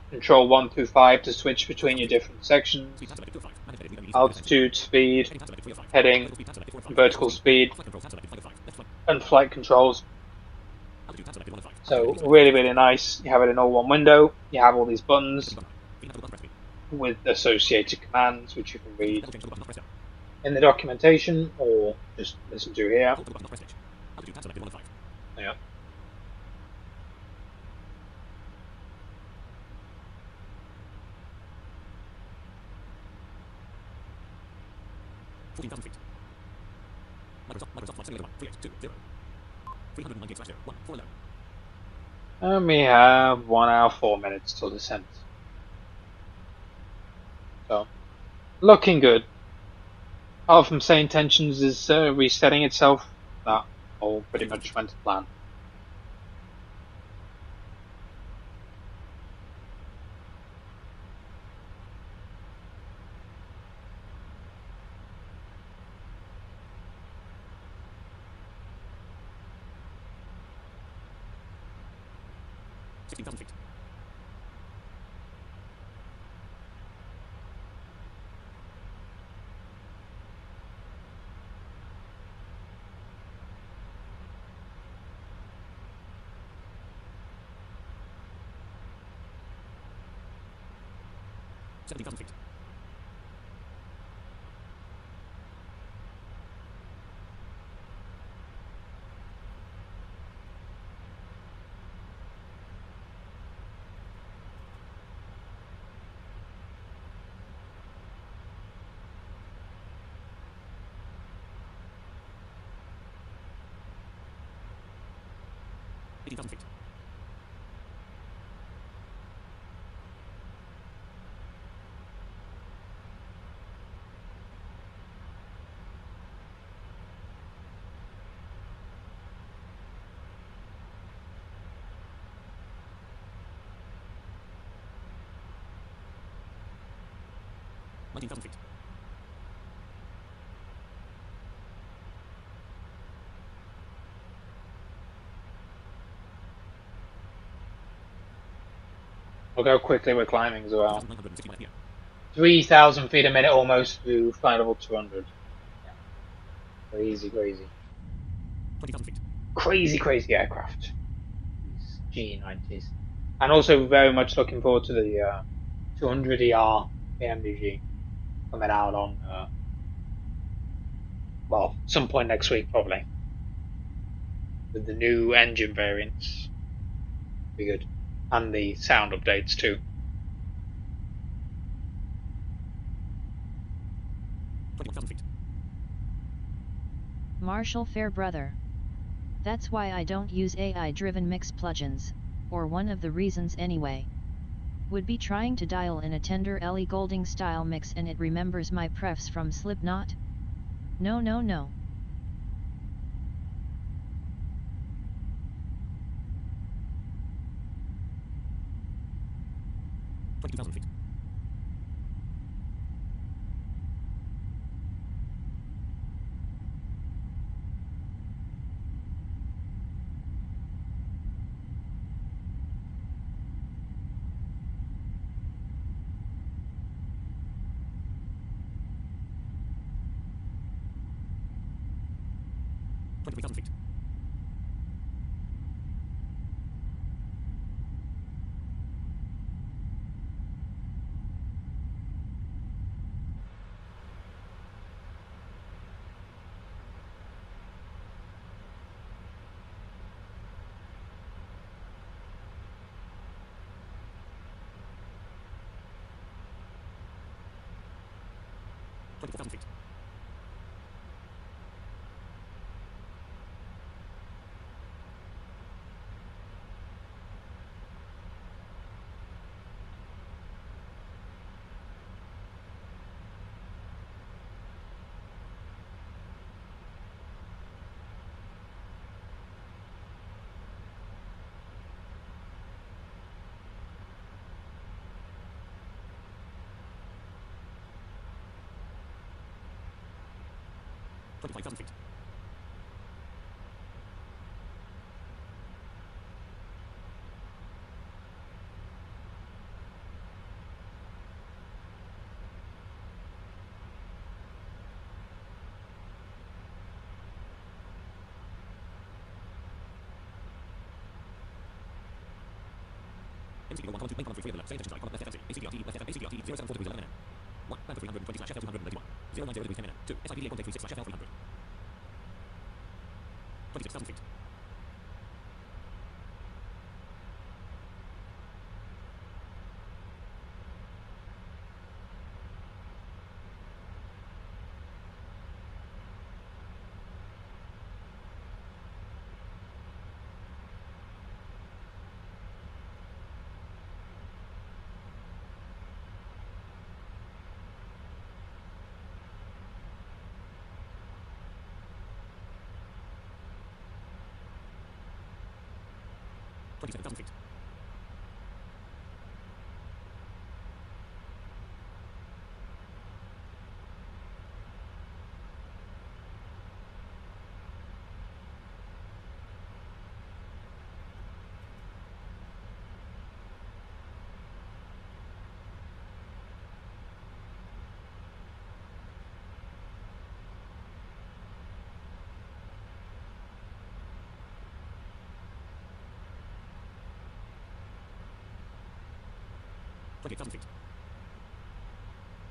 Control 1 through 5 to switch between your different sections. Altitude, speed, heading, vertical speed, and flight controls. So really, really nice. You have it in all one window. You have all these buttons with associated commands which you can read. in the documentation or just listen to here. Yeah. And we have 1 hour 4 minutes till descent. So, looking good. Apart from saying tensions is resetting itself, that all pretty much went to plan. Look how quickly we're climbing as well. 3,000 feet a minute almost to flight level 200. Yeah. Crazy, crazy. Crazy aircraft. These G90s. And also very much looking forward to the 200ER pmdg coming out on, well, some point next week probably. With the new engine variants. Be good. And the sound updates too. Marshall Fairbrother. That's why I don't use AI-driven mix plugins, or one of the reasons anyway. Would be trying to dial in a tender Ellie Goulding style mix and it remembers my prefs from Slipknot? No.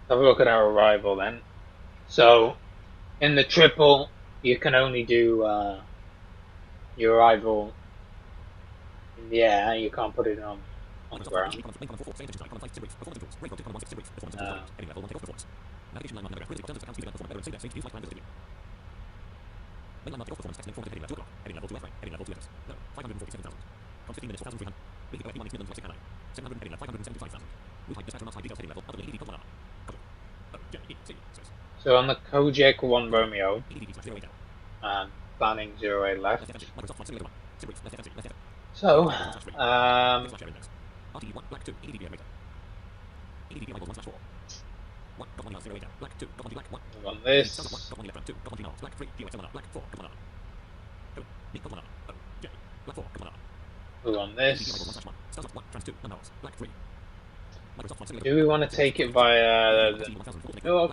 Have a look at our arrival then. So, in the triple, you can only do your arrival in the air. You can't put it on the ground. So on the Kojak 1 Romeo, planning 08 left. So, move on this. Move on this. Do we want to take it via the... Oh,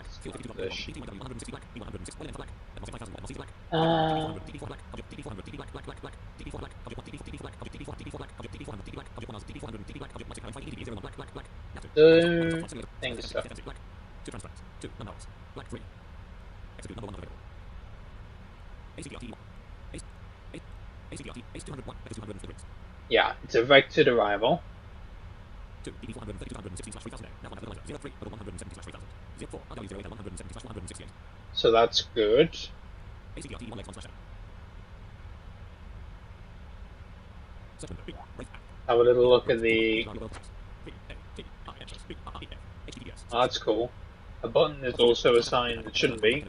don't think so. Yeah, it's a vectored arrival. So that's good. Have a little look at the... Oh, that's cool. A button is also assigned that shouldn't be.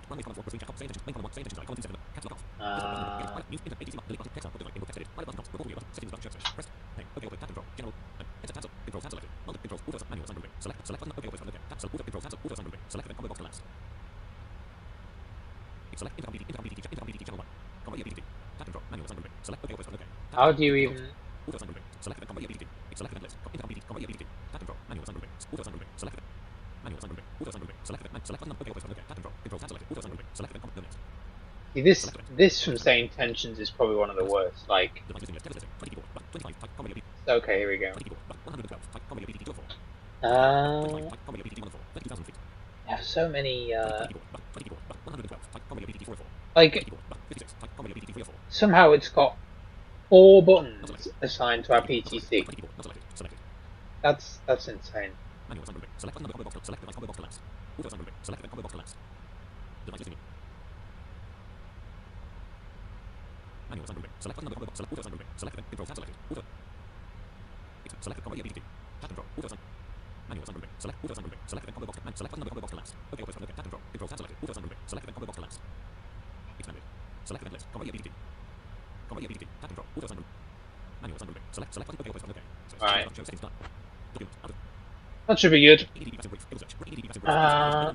How do you even... See, this from saying tensions is probably one of the worst. Like, okay, here we go. I have so many. Like, somehow it's got 4 buttons assigned to our PTC. That's insane. Right. That should be good. I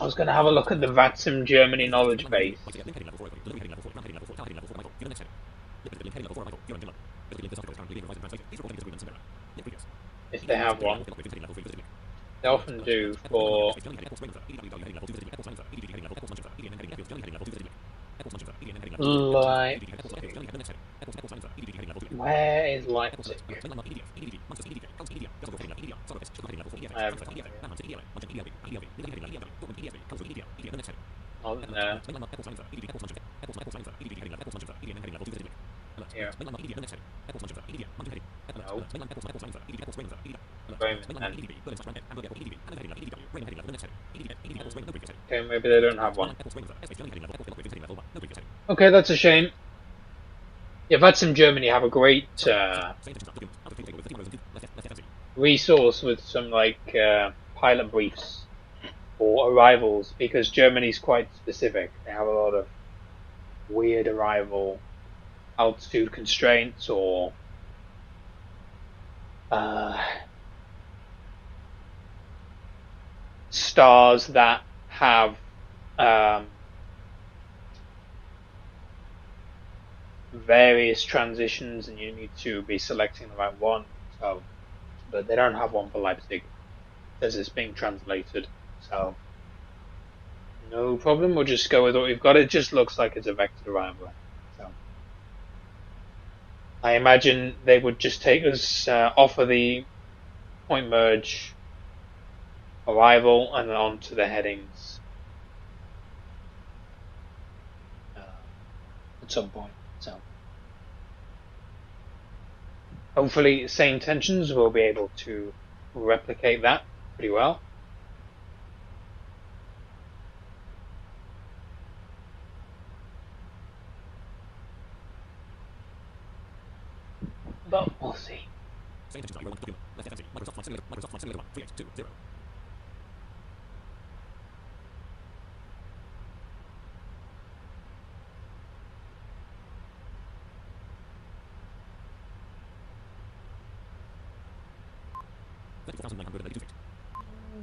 was going to have a look at the VATSIM Germany knowledge base. If they have one. They often do for... Leipzig. Where is Leipzig? I have no idea. Not in there. Here. No. Okay, maybe they don't have one. Okay, that's a shame. Yeah, VATSIM Germany have a great resource with some like pilot briefs or arrivals, because Germany's quite specific. They have a lot of weird arrival altitude constraints or stars that have various transitions, and you need to be selecting the right one. So, but they don't have one for Leipzig as it's being translated. So, no problem. We'll just go with what we've got. It just looks like it's a vectored arrival. So, I imagine they would just take us off of the point merge arrival and then on to the headings at some point. So, hopefully, same tensions will be able to replicate that pretty well. But we'll see.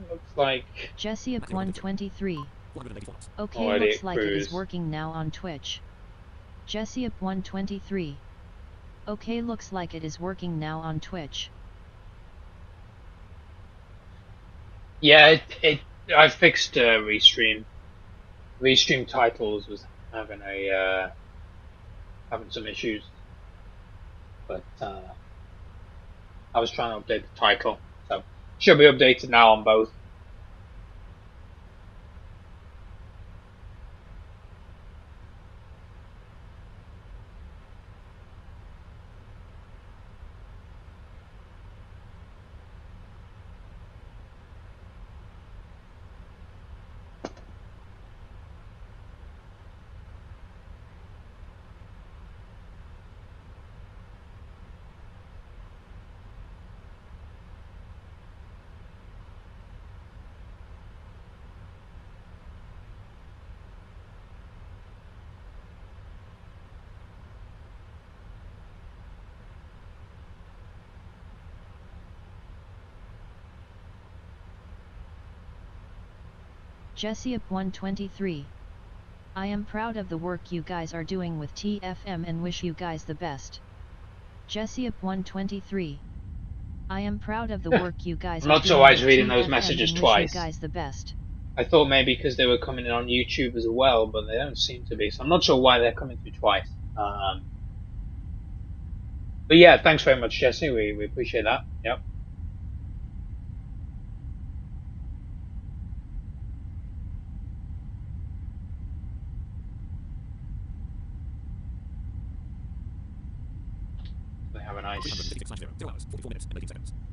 Looks like Jesse up 123. Okay, already looks like it is cruise. working now on Twitch. Jesse up 123. Okay, looks like it is working now on Twitch. Yeah, I fixed Restream. Restream titles was having having some issues, but I was trying to update the title, so should be updated now on both. Jesse up 123. I am proud of the work you guys are doing with TFM and wish you guys the best. Jesse up 123. I am proud of the work you guys I'm are not doing sure why it's with reading those TFM messages and wish twice. you guys the best. I thought maybe because they were coming in on YouTube as well, but they don't seem to be, so I'm not sure why they're coming through twice. But yeah, thanks very much, Jesse. We appreciate that. Yep. We have a nice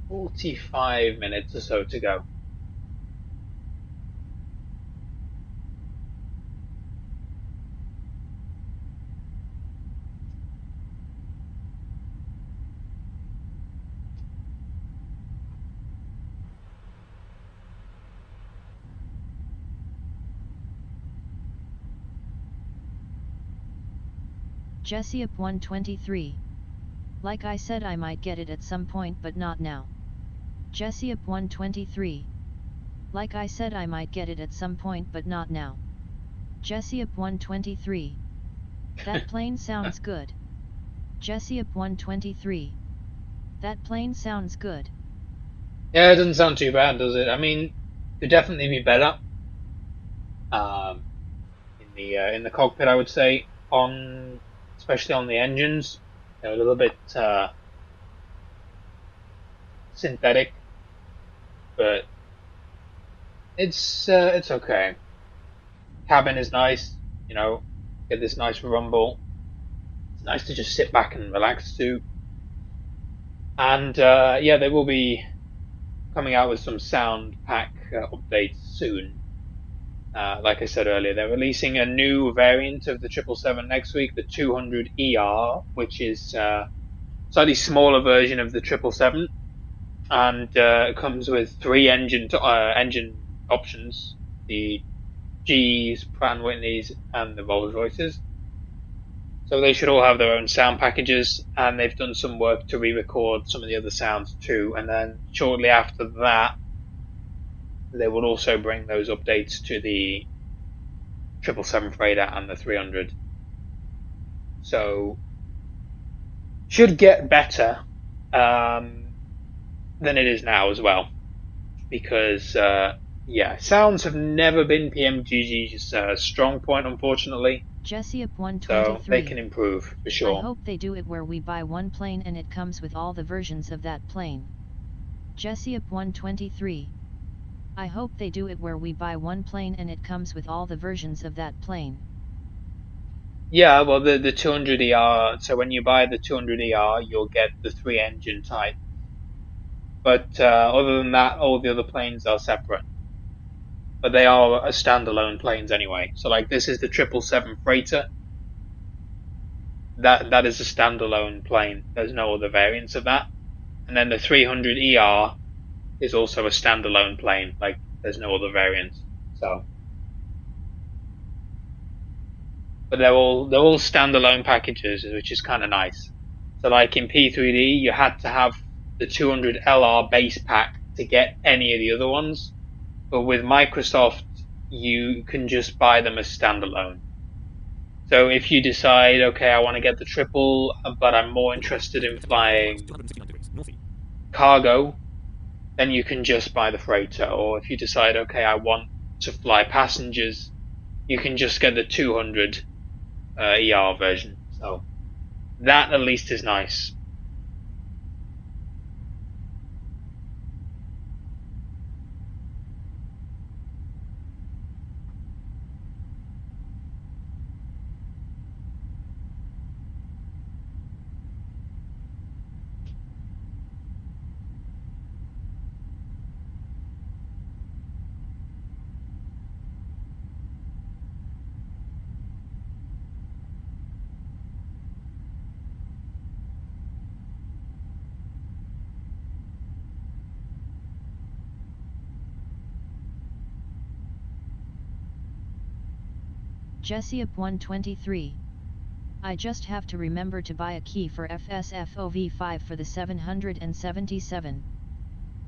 45 minutes or so to go. Jesse up 123. Like I said, I might get it at some point, but not now. Jesse up 123. Like I said, I might get it at some point, but not now. Jesse up 123. That plane sounds good. Jesse up 123. That plane sounds good. Yeah, it doesn't sound too bad, does it? I mean, could definitely be better. In the cockpit, I would say, especially on the engines, they're a little bit synthetic, but It's okay. Cabin is nice, you know, get this nice rumble. It's nice to just sit back and relax to. And yeah, they will be coming out with some sound pack updates soon. Like I said earlier, they're releasing a new variant of the 777 next week, the 200ER, which is a slightly smaller version of the 777, and it comes with three engine options: the G's, Pratt& Whitney's, and the Rolls-Royces. So they should all have their own sound packages, and they've done some work to re-record some of the other sounds too. And then shortly after that, they will also bring those updates to the 777 freighter and the 300. So should get better than it is now as well, because yeah, sounds have never been PMDG's strong point, unfortunately. Jesse up 123. So they can improve for sure. I hope they do it where we buy one plane and it comes with all the versions of that plane. Jesse up 123. I hope they do it where we buy one plane and it comes with all the versions of that plane. Yeah, well, the 200ER, so when you buy the 200ER, you'll get the 3-engine type. But other than that, all the other planes are separate. But they are standalone planes anyway. So like this is the 777 freighter. That is a standalone plane. There's no other variants of that. And then the 300ER is also a standalone plane. Like there's no other variants. So, but they're all standalone packages, which is kind of nice. So like in P3D, you had to have the 200LR base pack to get any of the other ones. But with Microsoft, you can just buy them as standalone. So if you decide, okay, I want to get the triple, but I'm more interested in flying cargo, then you can just buy the freighter. Or if you decide, okay, I want to fly passengers, you can just get the 200 ER version. So that at least is nice. Jesse up 123. I just have to remember to buy a key for FSFOV5 for the 777.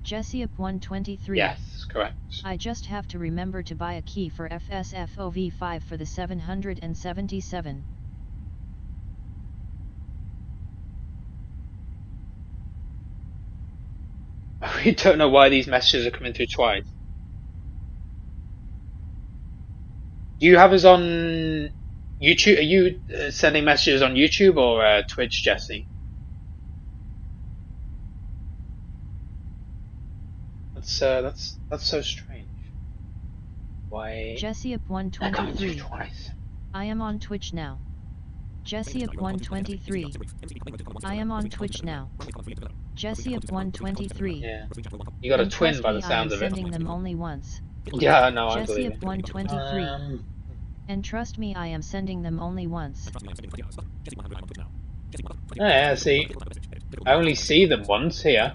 Jesse up 123. Yes, correct. I just have to remember to buy a key for FSFOV5 for the 777. We don't know why these messages are coming through twice. Do you have us on YouTube? Are you sending messages on YouTube or Twitch, Jesse? That's so strange. Why? Jesse up 123. I am on Twitch now. Jesse up 123. I am on Twitch now. Jesse up 123. Yeah. You got a twin by the sounds of it. I am sending them only once. Yeah, no, I Jesse believe up 123. And trust me, I am sending them only once. Yeah, see, I only see them once here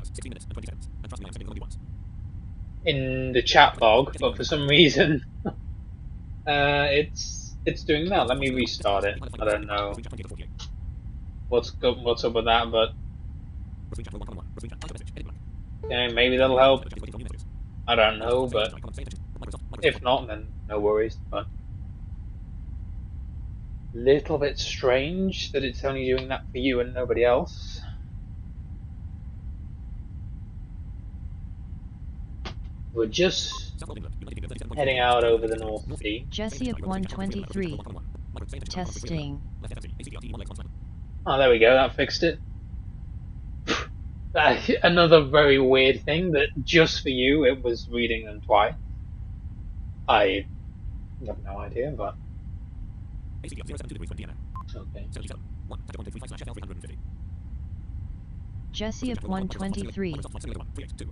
in the chat log, but for some reason it's doing that. Let me restart it. I don't know what's up with that, but yeah, maybe that'll help. I don't know, but if not, then no worries. But little bit strange that it's only doing that for you and nobody else. We're just heading out over the North Sea. Jesse up 123. Testing. Oh, there we go, that fixed it. Another very weird thing that just for you it was reading them twice. I have no idea, but okay. Jesse of 123.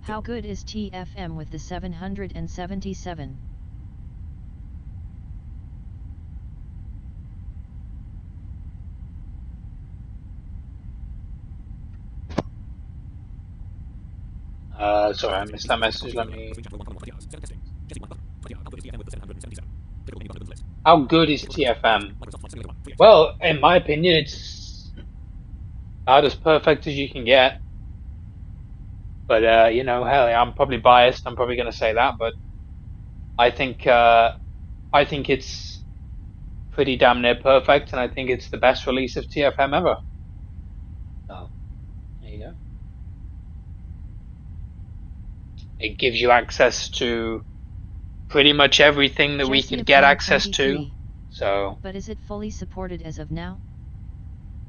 How good is TFM with the 777? Sorry, I missed that message. Let me. How good is TFM? Well, in my opinion, it's about as perfect as you can get. But you know, hell, I'm probably biased. I'm probably going to say that, but I think it's pretty damn near perfect, and I think it's the best release of TFM ever. So there you go. It gives you access to pretty much everything that we Jesse could of get access to. 123. So But is it fully supported as of now?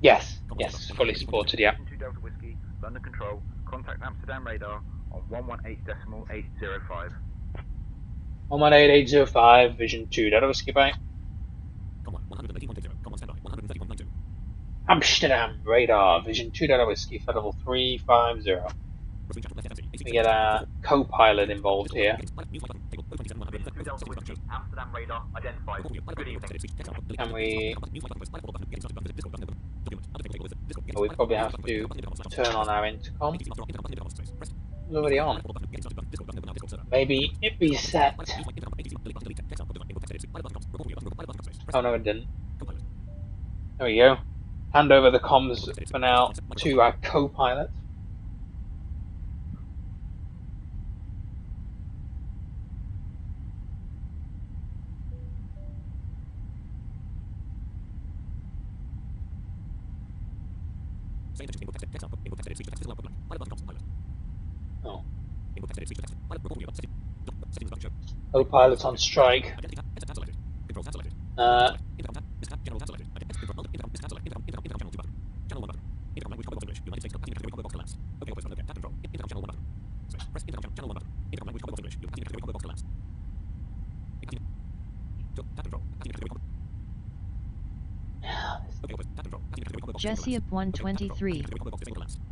yes, it's fully supported. Yeah. 2 Delta Whiskey, London Control, contact Amsterdam radar on 118.805. 118.805, Vision 2, Delta Whiskey Bite. Amsterdam radar, Vision 2, Delta Whiskey, Flight level 350. We get a co-pilot involved here. Vision 2 Delta Whiskey, Amsterdam radar identified. Good evening. Can we... Oh, we probably have to turn on our intercom. It's already on. Maybe it reset. Oh no, it didn't. There we go. Hand over the comms for now to our co-pilot. Oh. Co-pilot's on strike. Jesse of 123.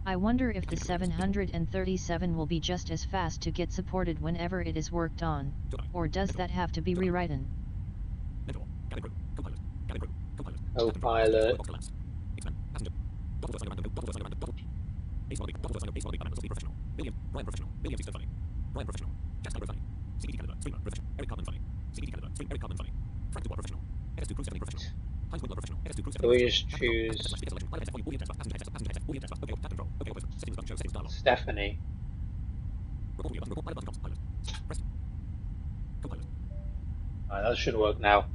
I wonder if the 737 will be just as fast to get supported whenever it is worked on, or does that have to be rewritten? Co-pilot. So we just choose Stephanie. Alright, that should work now.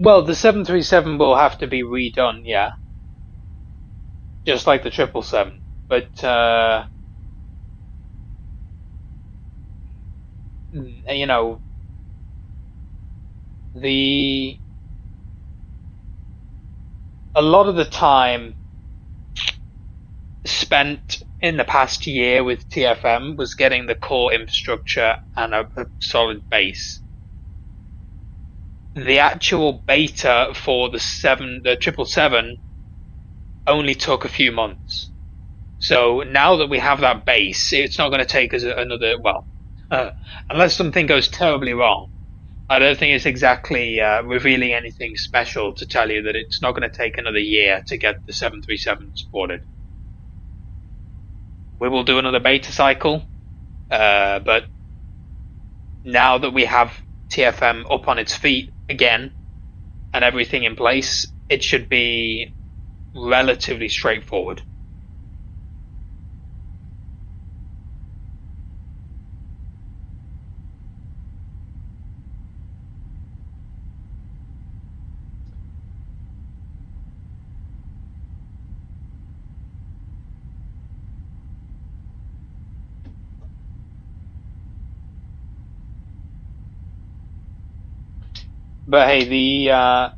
Well, the 737 will have to be redone, yeah. Just like the 777. But, you know, a lot of the time spent in the past year with TFM was getting the core infrastructure and a solid base. The actual beta for the 777 only took a few months. So now that we have that base, it's not going to take us another, well, unless something goes terribly wrong. I don't think it's exactly revealing anything special to tell you that it's not going to take another year to get the 737 supported. We will do another beta cycle, but now that we have TFM up on its feet again and everything in place, it should be relatively straightforward. But hey, the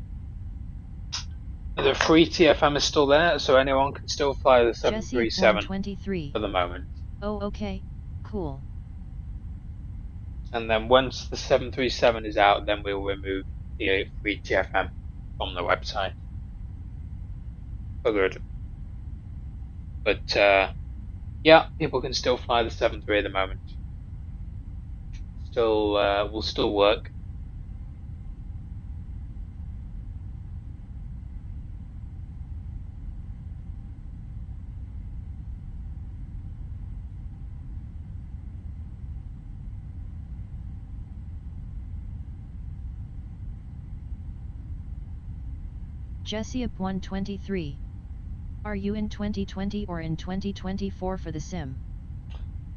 free TFM is still there, so anyone can still fly the 737 for the moment. Oh okay, cool. And then once the 737 is out, then we'll remove the free TFM from the website for good. But yeah, people can still fly the 73 at the moment. Still, will still work. Jesse up 123. Are you in 2020 or in 2024 for the sim?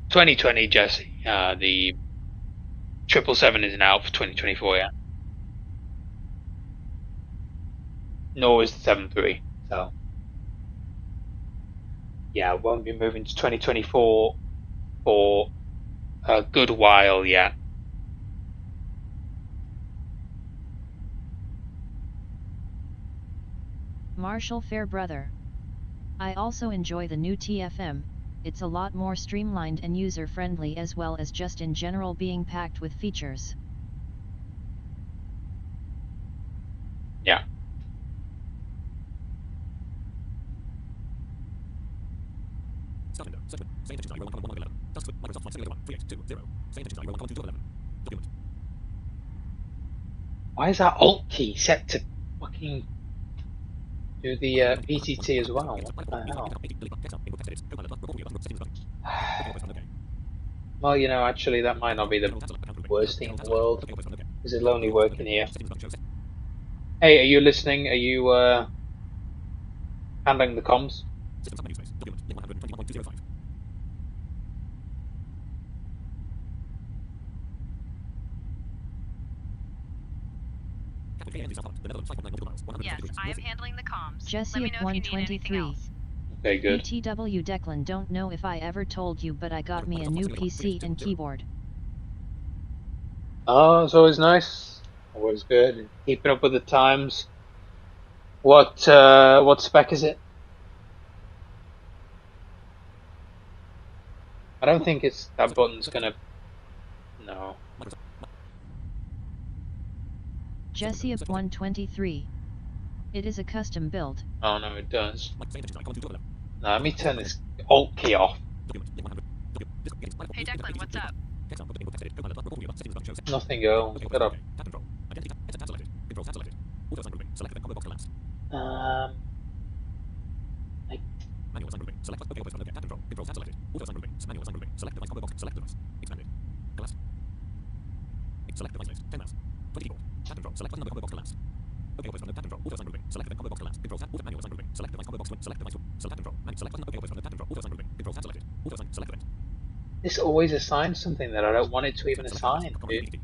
2020, Jesse. The 777 isn't out for 2024 yet. Nor is the 73. So, yeah, won't be moving to 2024 for a good while yet. Marshall Fairbrother. I also enjoy the new TFM, it's a lot more streamlined and user-friendly as well as just in general being packed with features. Yeah. Why is that Alt key set to fucking do the PTT as well? What the hell? Well, you know, actually, that might not be the worst thing in the world, because it'll only work in here. Hey, are you listening? Are you handling the comms? Yes, I am handling the comms. Jesse Let me at know if you need anything 123. else. Okay, good. ETW Declan, don't know if I ever told you, but I got me a new PC and keyboard. Oh, it's always nice. Always good. Keeping up with the times. What spec is it? I don't think it's that button's gonna. No. Jesse up 123. It is a custom build. Oh no, it does. Now let me turn this Alt key off. Hey Declan, what's up? Nothing, girl. Shut up. Like, this always assigns something that I don't want it to even assign, dude.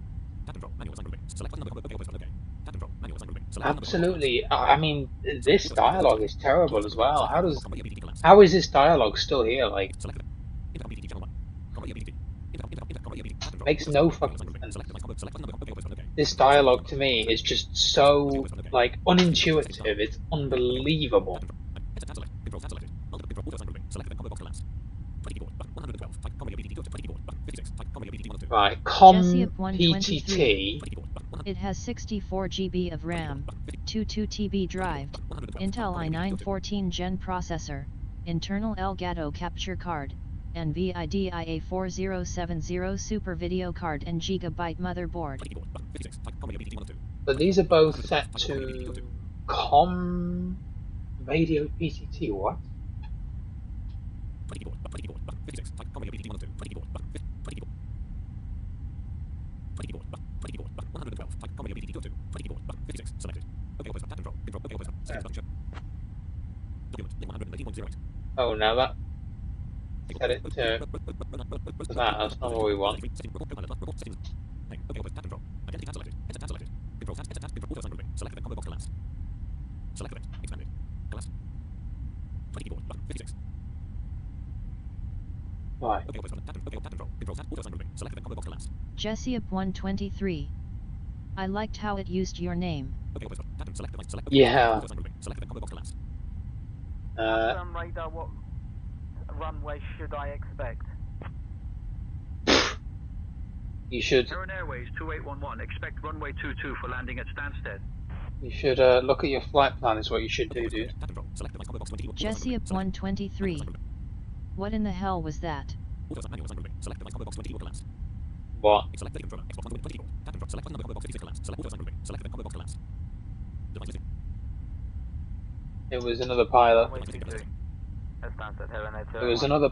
Absolutely. I mean, this dialogue is terrible as well. How is this dialogue still here? Like, makes no fucking sense. This dialogue to me is just so, like, unintuitive. It's unbelievable. Right, Jesse up 123. PTT. It has 64 GB of RAM, 22 TB drive, Intel i9 14 Gen processor, internal Elgato capture card, and NVIDIA 4070 Super Video card and Gigabyte motherboard. But these are both set to COM radio PTT, what? Oh, now that set it to that. That's not what we want. Why? Jesse up 123. I liked how it used your name. Yeah. Radar, what runway should I expect? You should Heron Airways 2811, expect runway 22 for landing at Stansted. look at your flight plan is what you should do, dude. Jesse up 123. What in the hell was that? What? It was another pilot. It was another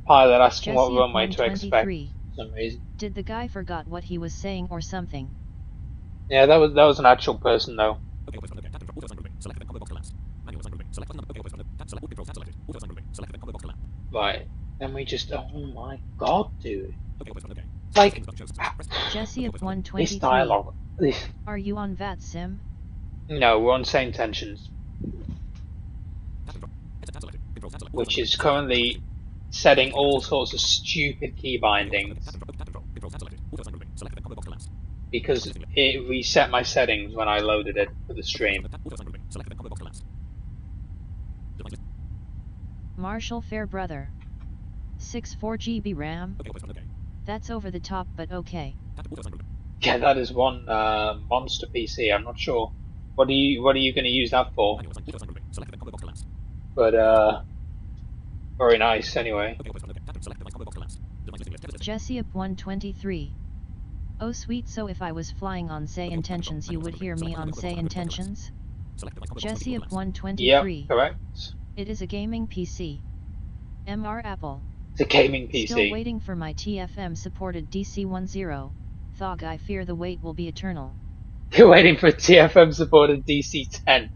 pilot asking what Jesse up runway to expect 123. for some reason. Did the guy forgot what he was saying or something? Yeah, that was an actual person though. Right. Then we just, oh my god, dude. Like, Jesse up this 123. dialogue. Are you on VAT sim? No, we're on same tensions. Which is currently setting all sorts of stupid key bindings. Because it reset my settings when I loaded it for the stream. Marshall Fairbrother. 64 GB RAM? That's over the top, but okay. Yeah, that is one monster PC. I'm not sure. What are you going to use that for? But very nice anyway. Jesse up 123. Oh sweet, so if I was flying on say intentions you would hear me on say intentions? Jesse up 123. Yep, correct. It is a gaming PC. MR Apple. It's a gaming PC. Still waiting for my TFM supported DC10. Thog, I fear the wait will be eternal. You're waiting for a TFM supported DC10.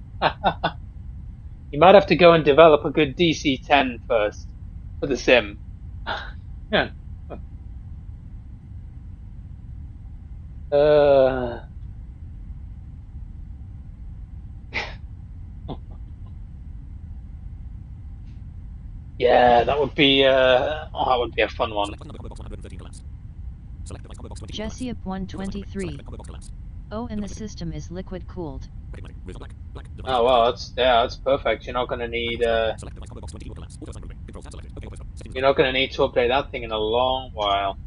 You might have to go and develop a good DC10 first for the sim. Yeah. Yeah, that would be that would be a fun one. Jesse up 123. Oh, and the system is liquid cooled. Oh well, that's perfect. You're not gonna need to update that thing in a long while.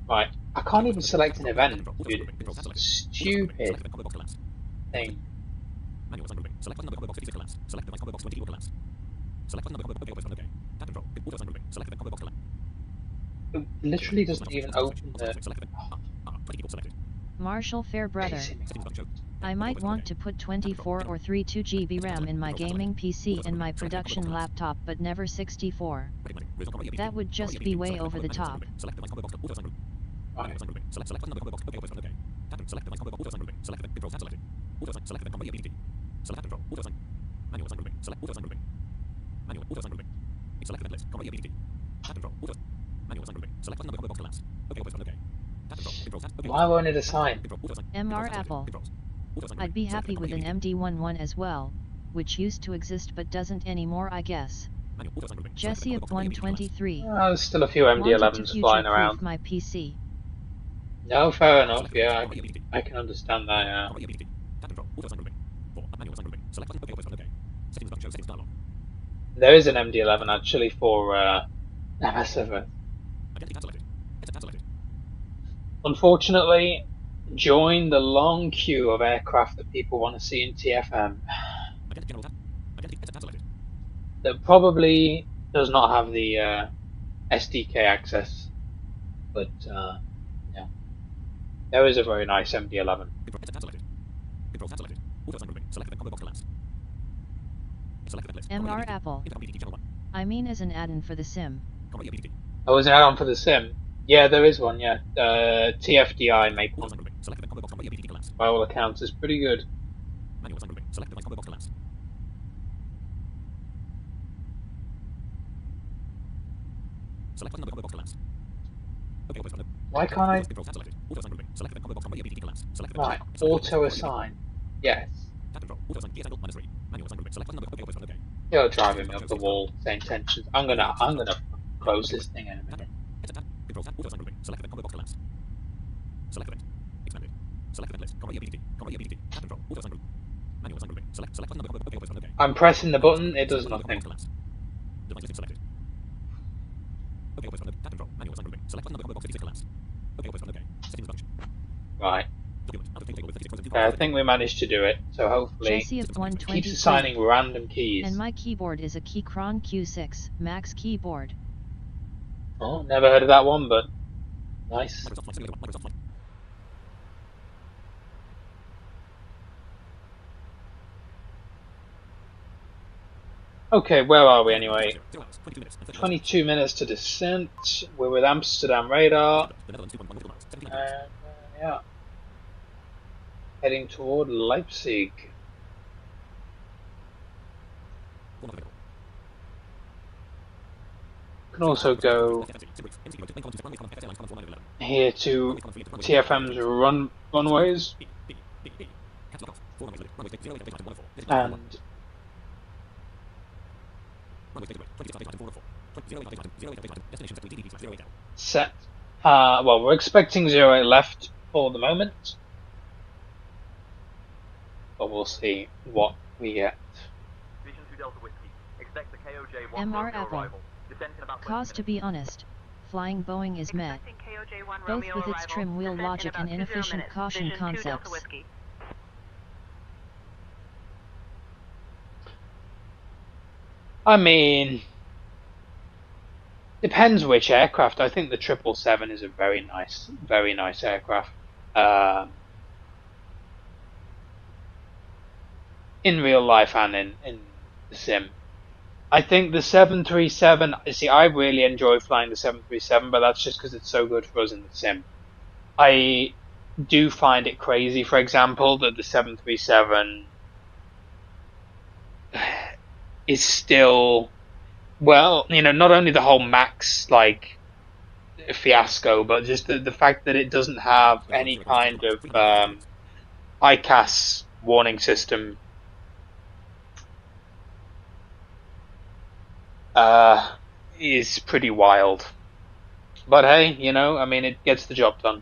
Right, I can't even select an event, dude. It's stupid thing. It literally doesn't even open the... Marshall Fairbrother. I might want to put 24 or 32 GB RAM in my gaming PC and my production laptop, but never 64. That would just be way over the top. Right. Why won't it assign? MR Apple. I'd be happy with an MD11 as well, which used to exist but doesn't anymore, I guess. Jesse up 123. There's still a few MD11s flying around. My PC. No, fair enough. Yeah, I can understand that. Yeah. There is an MD11 actually for MS7. Unfortunately, join the long queue of aircraft that people want to see in TFM. That probably does not have the SDK access, but yeah, there is a very nice MD11. MR Apple. I mean as an add-in for the sim. Oh, is an add-on for the sim? Yeah, there is one, yeah. TFDI make one. By all accounts, it's pretty good. Why can't I... Right, auto-assign. Yes. You're driving me up the wall, same tensions. I'm gonna close this thing in a minute. I'm pressing the button, it does nothing. Right. Okay, I think we managed to do it. So hopefully Jesse of it 123. keeps assigning random keys. And my keyboard is a Keychron Q6 Max keyboard. Oh, never heard of that one, but nice. Okay, where are we anyway? 22 minutes to descent. We're with Amsterdam radar. And yeah, heading toward Leipzig. Can also go here to TFM's runways and set. Well, we're expecting 08 left for the moment, but we'll see what we get. Vision 2 Delta Whiskey. Expect the KOJ MR 1 Apple. arrival. Descent in about 20 Cause to minutes. be honest, flying Boeing is met, KOJ1 both Romeo with its arrival. trim wheel Descent in logic about and 20 inefficient minutes. caution Vision 2 Delta concepts. Whiskey. I mean, depends which aircraft. I think the 777 is a very nice aircraft. In real life and in the sim. I think the 737, see, I really enjoy flying the 737, but that's just because it's so good for us in the sim. I do find it crazy, for example, that the 737 is still, well, not only the whole MAX, like, fiasco, but just the fact that it doesn't have any kind of ICAS warning system is pretty wild. But hey, I mean, it gets the job done.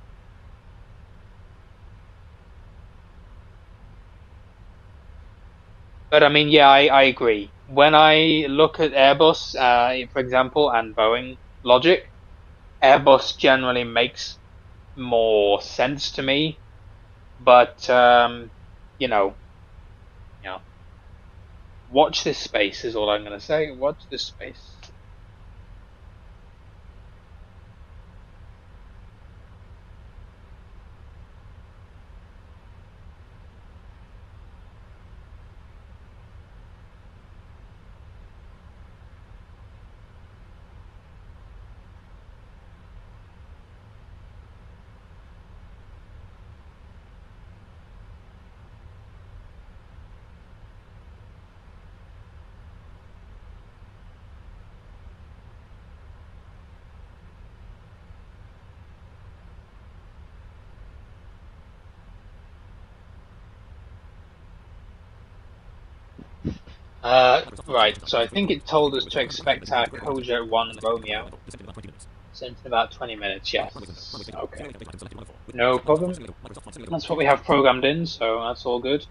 But I mean, yeah, I agree. When I look at Airbus, for example, and Boeing logic, Airbus generally makes more sense to me. But you know, watch this space is all I'm going to say. Watch this space. Right, so I think it told us to expect our Kojak 1 Romeo. Sent in about 20 minutes, yes. Okay. No problem. That's what we have programmed in, so that's all good.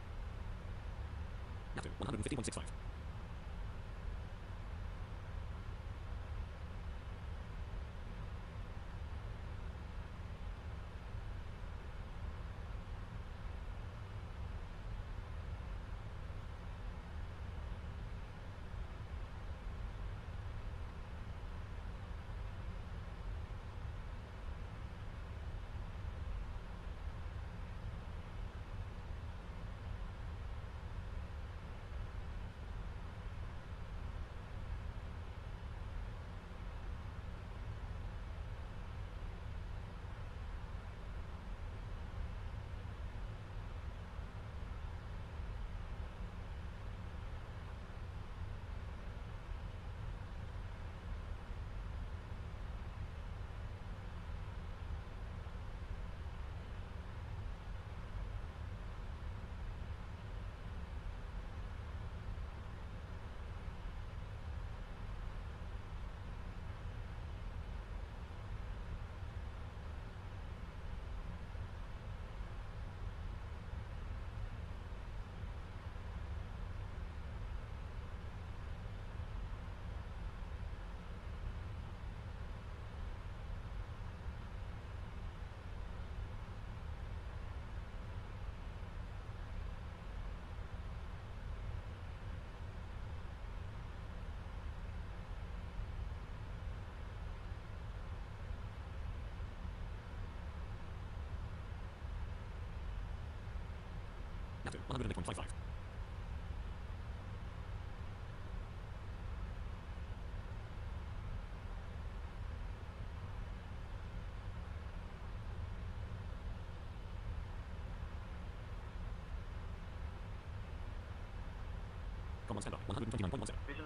Vision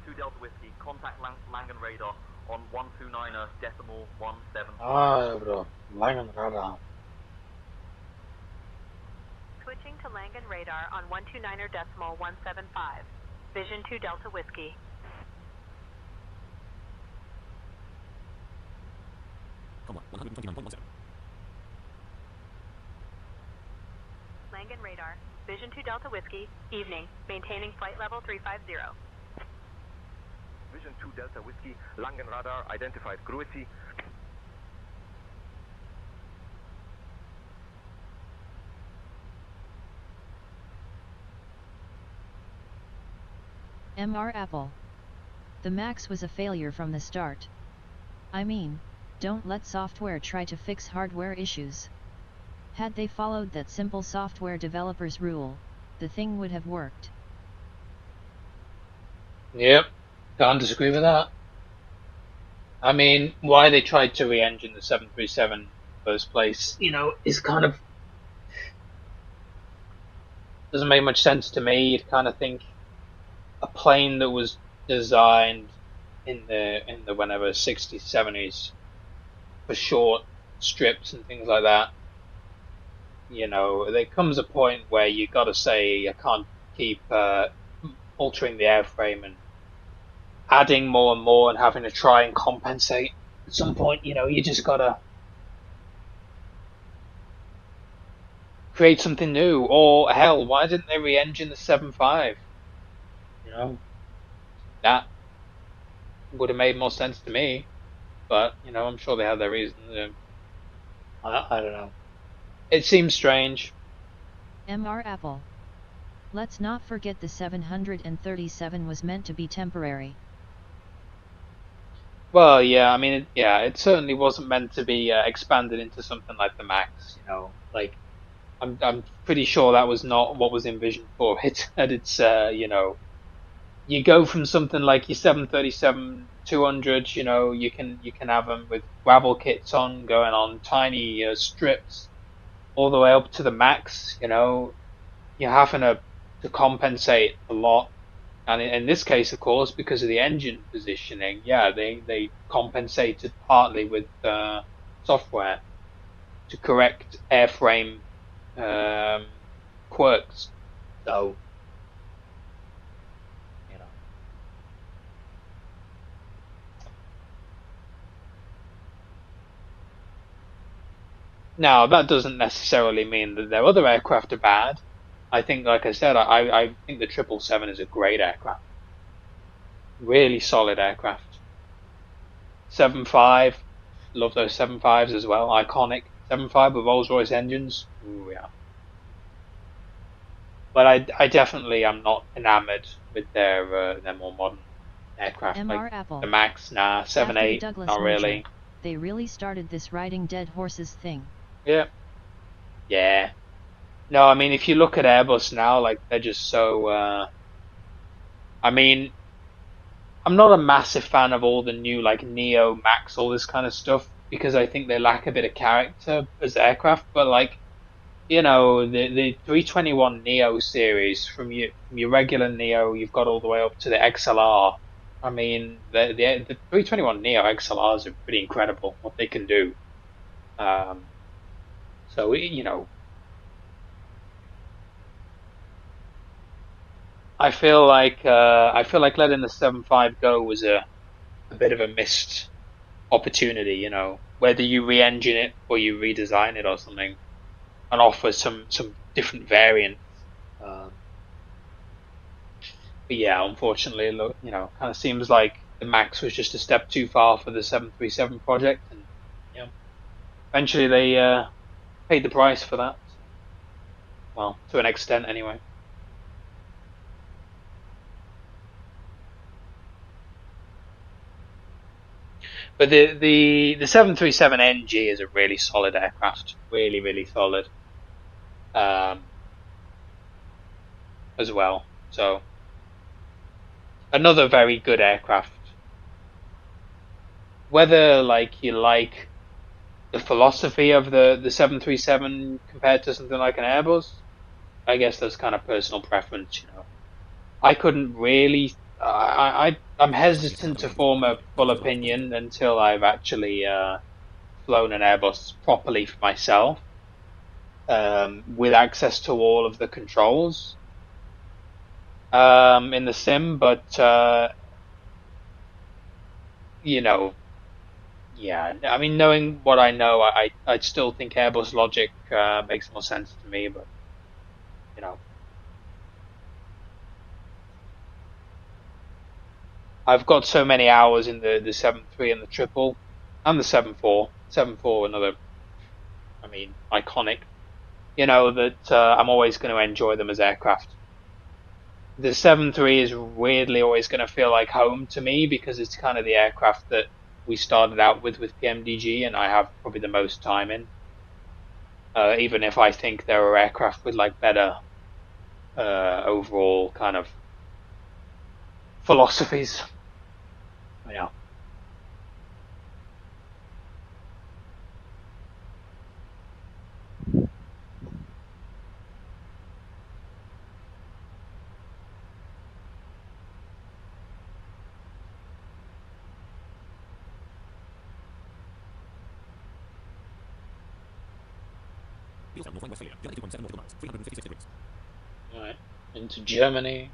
2 Delta Whiskey, contact Langen radar on 129er decimal 175. Ah, bro. Langen radar. Switching to Langen radar on 129er decimal 175. Vision 2 Delta Whiskey. Langen radar. Vision 2 Delta Whiskey. Evening. Maintaining flight level 350. Vision 2 Delta Whiskey, Langen radar identified. Grüezi. MR Apple. The Max was a failure from the start. I mean, don't let software try to fix hardware issues. Had they followed that simple software developer's rule, the thing would have worked. Yep, can't disagree with that. I mean, why they tried to re-engine the 737 in the first place, you know, is kind of doesn't make much sense to me. You'd kind of think a plane that was designed in the whenever 60s, 70s for short strips and things like that. You know, there comes a point where you got to say I can't keep altering the airframe and adding more and more and having to try and compensate. At some point, you know, you just gotta create something new. Or hell, why didn't they re-engine the 7.5? You know, that would have made more sense to me. But you know, I'm sure they had their reasons. I don't know. It seems strange. MR Apple. Let's not forget the 737 was meant to be temporary. Well, yeah, I mean, it certainly wasn't meant to be expanded into something like the Max. You know, like I'm pretty sure that was not what was envisioned for it. And it's you know, you go from something like your 737-200, you know, you can have them with gravel kits on, going on tiny strips, all the way up to the Max. You know, you're having to compensate a lot. And in this case, of course, because of the engine positioning, yeah, they compensated partly with software to correct airframe quirks. So, you know. Now, that doesn't necessarily mean that their other aircraft are bad. I think, like I said, I think the 777 is a great aircraft. Really solid aircraft. 7.5, love those 7.5s as well. Iconic 7.5 with Rolls-Royce engines. Ooh, yeah. But I definitely am not enamored with their more modern aircraft MR like Apple. the Max. Nah, 7.8, not really. Merger, they really started this riding dead horses thing. Yeah. Yeah. No, I mean, if you look at Airbus now, like, they're just so, I mean, I'm not a massive fan of all the new, like, Neo, Max, all this kind of stuff, because I think they lack a bit of character as aircraft, but, like, you know, the 321 Neo series, from your regular Neo, you've got all the way up to the XLR. I mean, the 321 Neo XLRs are pretty incredible, what they can do. So, you know, I feel like letting the 7.5 go was a bit of a missed opportunity, you know, whether you re-engine it or you redesign it or something, and offer some different variants. But yeah, unfortunately, look, you know, kind of seems like the Max was just a step too far for the 737 project, and yeah, eventually they paid the price for that. Well, to an extent, anyway. But the 737 NG is a really solid aircraft, really solid. as well. So another very good aircraft. Whether like you like the philosophy of the 737 compared to something like an Airbus, I guess that's kind of personal preference, you know. I couldn't really. I'm hesitant to form a full opinion until I've actually flown an Airbus properly for myself, with access to all of the controls in the sim. But you know, yeah. I mean, knowing what I know, I still think Airbus logic makes more sense to me. But you know, I've got so many hours in the 7.3 and the triple and the 7.4. 7.4, another, I mean, iconic. You know that I'm always going to enjoy them as aircraft. The 7.3 is weirdly always going to feel like home to me because it's kind of the aircraft that we started out with pmdg, and I have probably the most time in. Even if I think there are aircraft with like better overall kind of philosophies. Yeah. Alright, into Germany.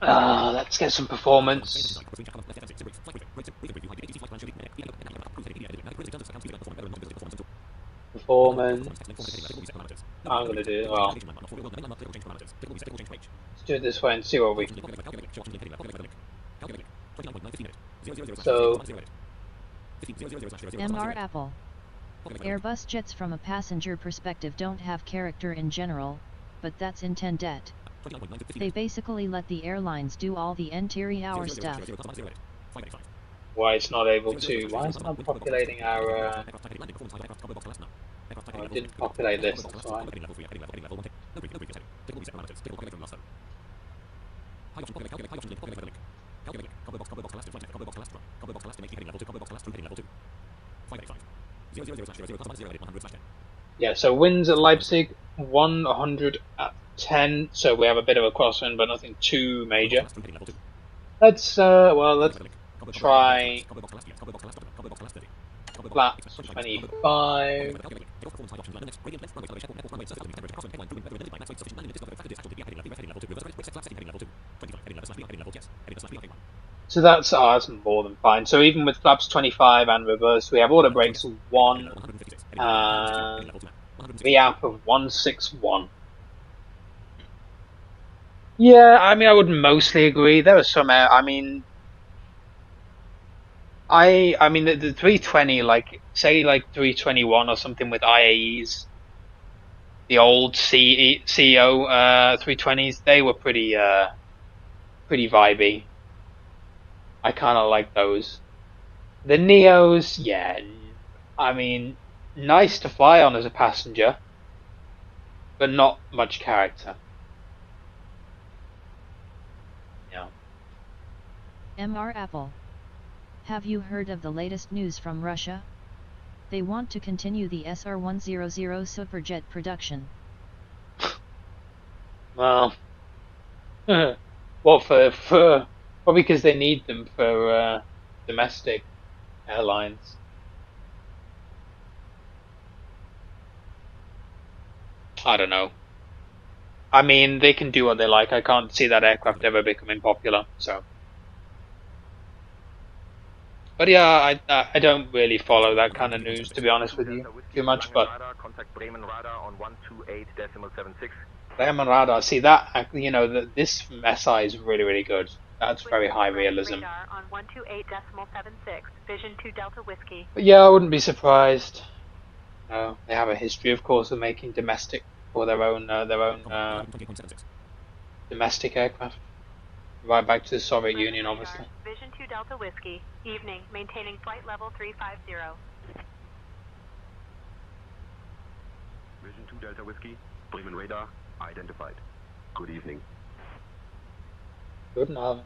Let's get some performance. Performance. I'm gonna do well. Let's do it this way and see what we. So. MR Apple. Airbus jets from a passenger perspective don't have character in general, but that's intended. They basically let the airlines do all the interior stuff. Why it's not able to? Why is it not populating our? Oh, it didn't populate this. That's why. Yeah. So winds at Leipzig 100 at 10. So we have a bit of a crosswind, but nothing too major. Let's let's try flaps 25. So that's more than fine. So even with flaps 25 and reverse, we have auto brakes 1 and VAP of 161. Yeah, I mean, I would mostly agree. There are some, I mean, the 320, like, say, like 321 or something with IAEs, the old CEO 320s, they were pretty vibey. I kind of like those. The Neos, yeah, I mean, nice to fly on as a passenger, but not much character. Yeah. MR Apple. Have you heard of the latest news from Russia? They want to continue the SR-100 Superjet production. Well, well, for probably because they need them for domestic airlines. I don't know. I mean, they can do what they like. I can't see that aircraft ever becoming popular. So, but yeah, I don't really follow that kind of news, to be honest with you, too much. But Contact Bremen radar on 128.76. Bremen radar, see that, you know, this from SI is really good. That's very high realism. Radar on 128.76. Vision 2 Delta Whiskey. But yeah, I wouldn't be surprised. They have a history, of course, of making domestic or their own domestic aircraft. Right back to the Soviet Union, Radar, obviously. Vision 2 Delta Whiskey. Evening. Maintaining flight level 350. Vision 2 Delta Whiskey. Bremen radar identified. Good evening. Good enough.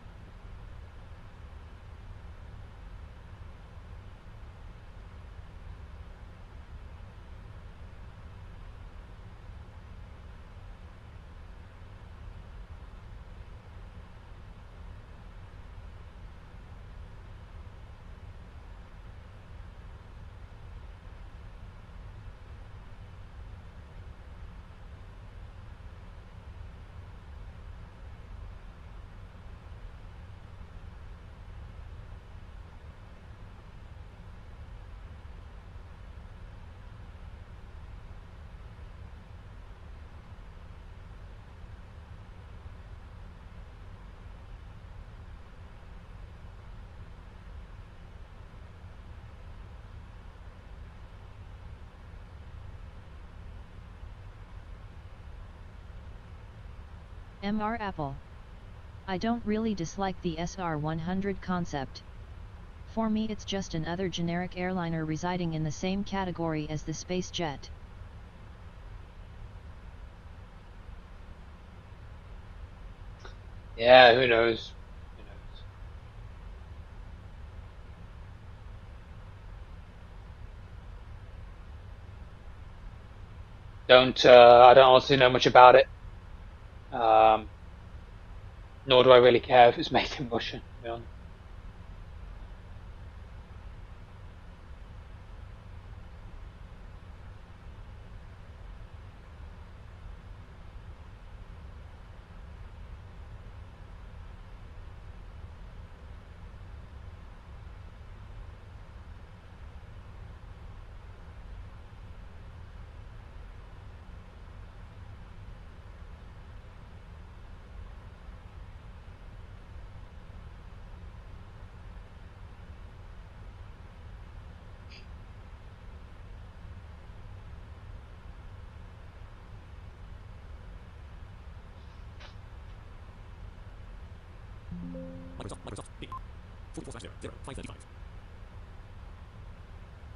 Mr. Apple. I don't really dislike the SR-100 concept. For me it's just another generic airliner residing in the same category as the space jet. Yeah, who knows? Who knows? I don't honestly know much about it. Nor do I really care if it's made in Russia, to be honest.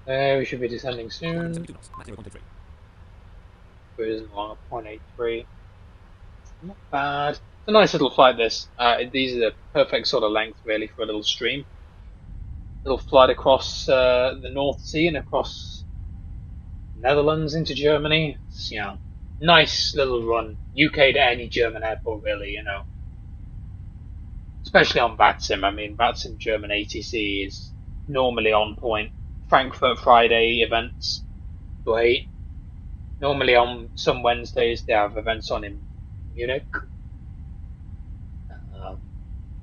We should be descending soon. Cruising along at 0.83. Not bad. It's a nice little flight, this. These are the perfect sort of length, really, for a little stream. Little flight across the North Sea and across Netherlands into Germany. It's, nice little run. UK to any German airport, really, Especially on VATSIM. I mean, VATSIM German ATC is normally on point. Frankfurt Friday events, great. Normally on some Wednesdays they have events on in Munich.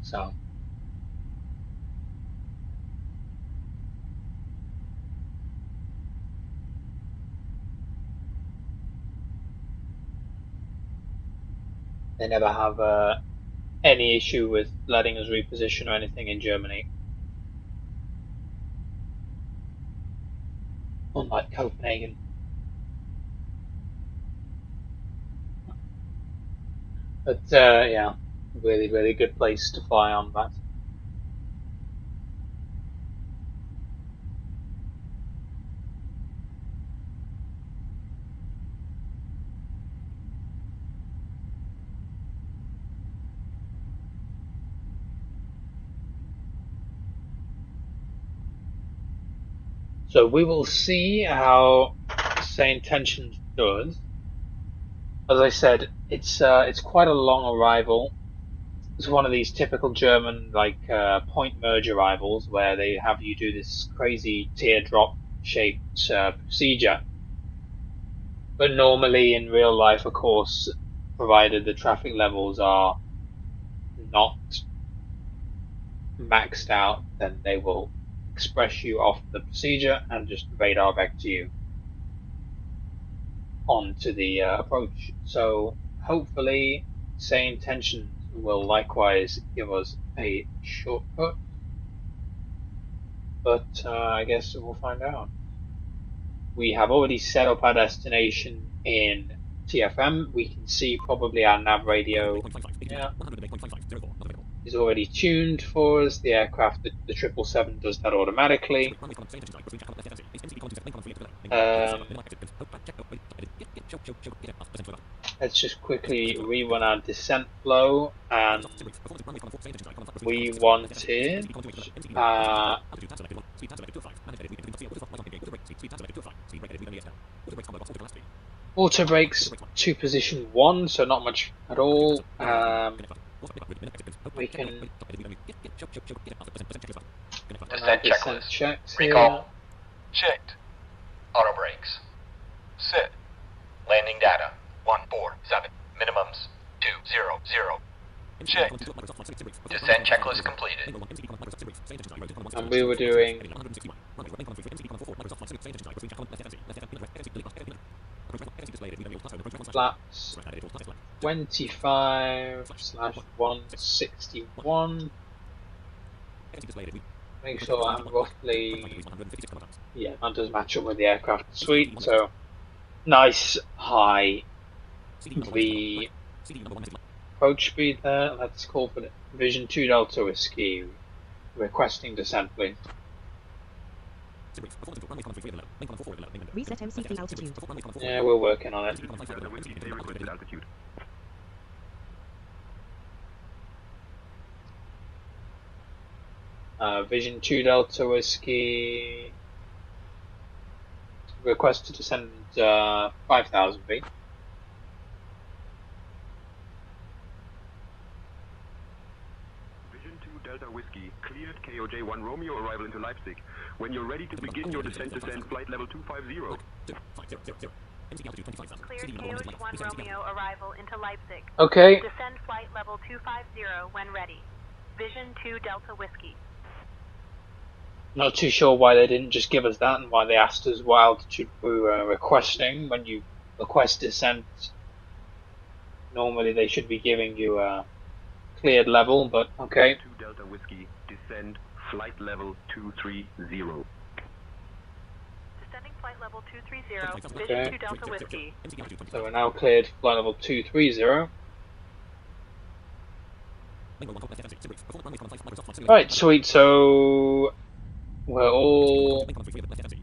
So they never have any issue with letting us reposition or anything in Germany. Unlike Copenhagen. But yeah, really, really good place to fly on that. So we will see how Saint Tensions does. As I said, it's quite a long arrival. It's one of these typical German point merge arrivals where they have you do this crazy teardrop shaped procedure. But normally in real life, of course, provided the traffic levels are not maxed out, then they will express you off the procedure and just radar back to you onto the approach. So hopefully, Sane Tensions will likewise give us a shortcut, but I guess we'll find out. we have already set up our destination in TFM. We can see probably our nav radio is already tuned for us. The aircraft, the 777 does that automatically. Let's just quickly rerun our descent flow, and we wanted auto brakes to position 1, so not much at all. We can Descent checklist. checks Recall. here. Checked. Auto brakes. Set. Landing data. 147. Minimums. 200. Checked. Descent checklist completed. And we were doing flaps 25/161. Make sure I'm roughly, yeah, that does match up with the aircraft suite. So nice high V approach speed there. Let's call for Vision 2 Delta Whiskey. Requesting descent, please. Reset MCP altitude. Yeah, we're working on it. Vision 2 Delta Whiskey. Request to descend 5,000 feet. Vision 2 Delta Whiskey, cleared KOJ-1 Romeo arrival into Leipzig. When you're ready to begin your descent flight level 250. Cleared KOJ-1 Romeo arrival into Leipzig. Okay. Descend flight level 250 when ready. Vision 2 Delta Whiskey. Not too sure why they didn't just give us that and why they asked us what altitude we were requesting. When you request descent, normally they should be giving you a cleared level, but okay. 2 Delta Whiskey, descend flight level 230. Descending flight level 230, Vision Okay. 2 Delta Whiskey. So we're now cleared flight level 230. Right, sweet. So we're all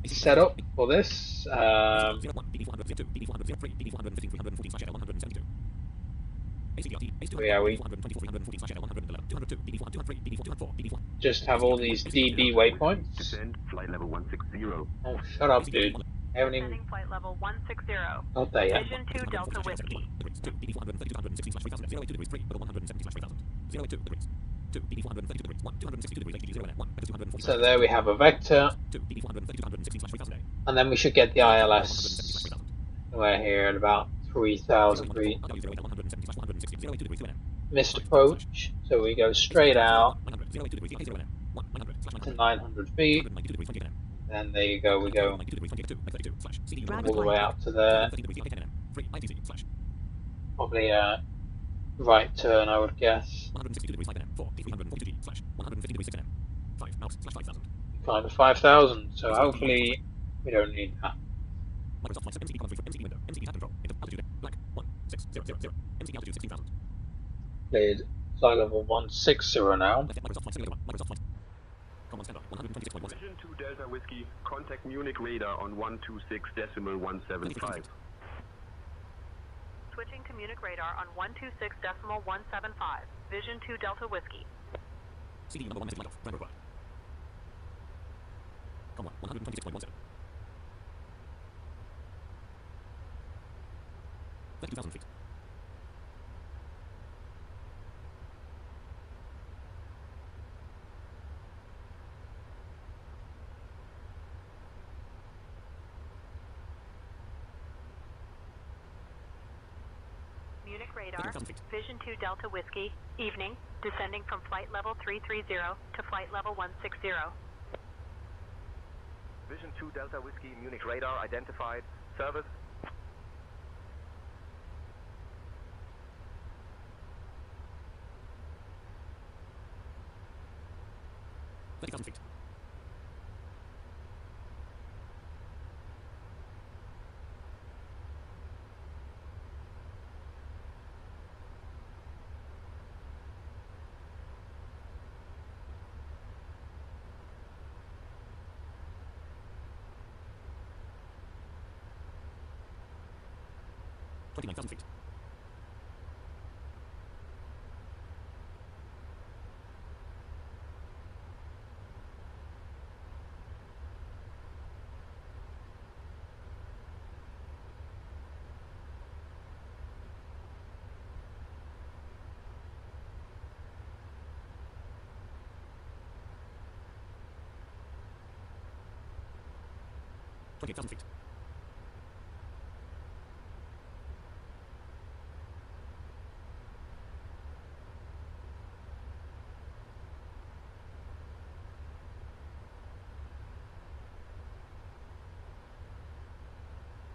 set up for this. Yeah, we just have all these DB waypoints. Descend flight level 160. Oh, shut up, dude. I haven't even Descending flight level 160. got there yet. Vision 2 Delta Whiskey. So there we have a vector, and then we should get the ILS. We're here at about 3,000 feet. Missed approach, so we go straight out to 900 feet, and there you go, we go all the way out to there. Probably a right turn, I would guess. Climb to 5,000, so hopefully we don't need that. Cleared flight level 160 now. Vision 2 Delta Whiskey, contact Munich radar on 126.175. Switching to Munich radar on 126.175. Vision 2 Delta Whiskey. Munich radar, Vision 2 Delta Whiskey, evening, descending from flight level 330 to flight level 160. Vision 2 Delta Whiskey, Munich radar identified. Service.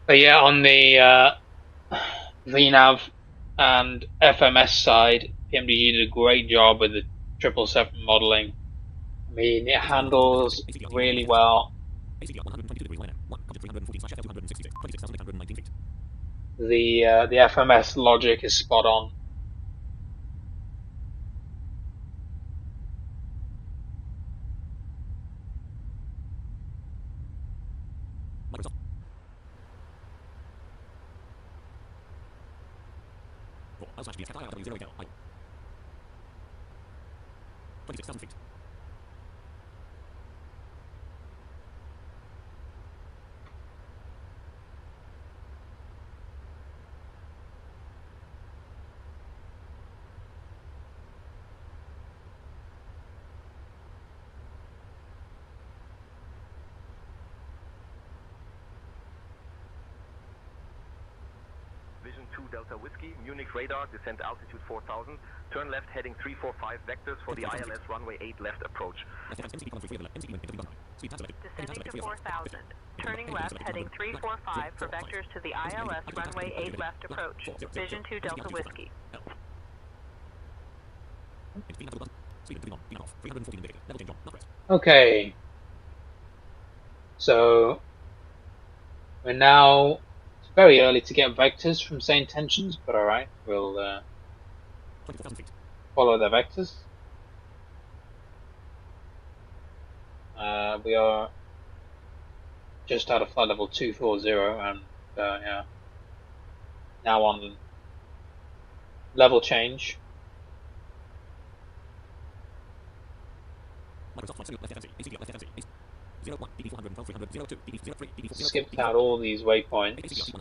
But yeah, on the VNav and FMS side, PMDG did a great job with the 777 modeling. I mean, it handles really well. The FMS logic is spot on. Vision 2 Delta Whiskey, Munich radar, descent altitude 4000, turn left heading 345 vectors for the ILS runway 8 left approach. Descending to 4000, turning left heading 345 for vectors to the ILS runway 8 left approach. Vision 2 Delta Whiskey. Okay. So we're now, it's very early to get vectors from same tensions, but alright, we'll follow the vectors. We are just out of flight level 240 and yeah, now on level change. Skipped out all these waypoints.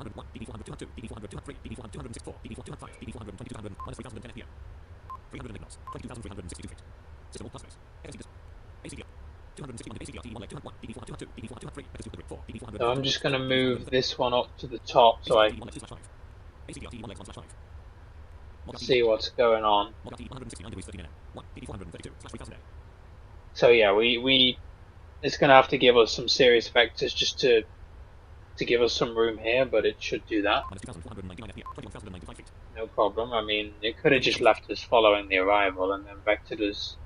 So I'm just going to move this one up to the top so I can see what's going on. So yeah, it's going to have to give us some serious vectors just to give us some room here, but it should do that. No problem. I mean, it could have just left us following the arrival and then vectored us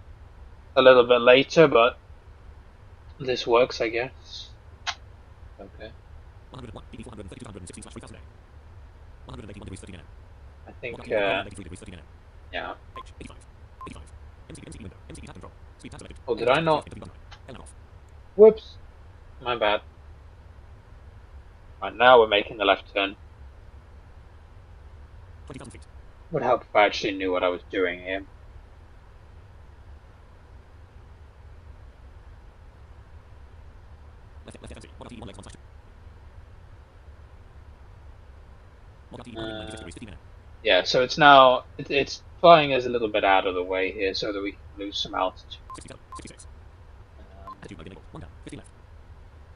a little bit later, but this works, I guess. Okay. I think, yeah. Oh, did I not? Whoops. My bad. Right, now we're making the left turn. Would help if I actually knew what I was doing here. Yeah, so it's now, it's flying us a little bit out of the way here so that we can lose some altitude.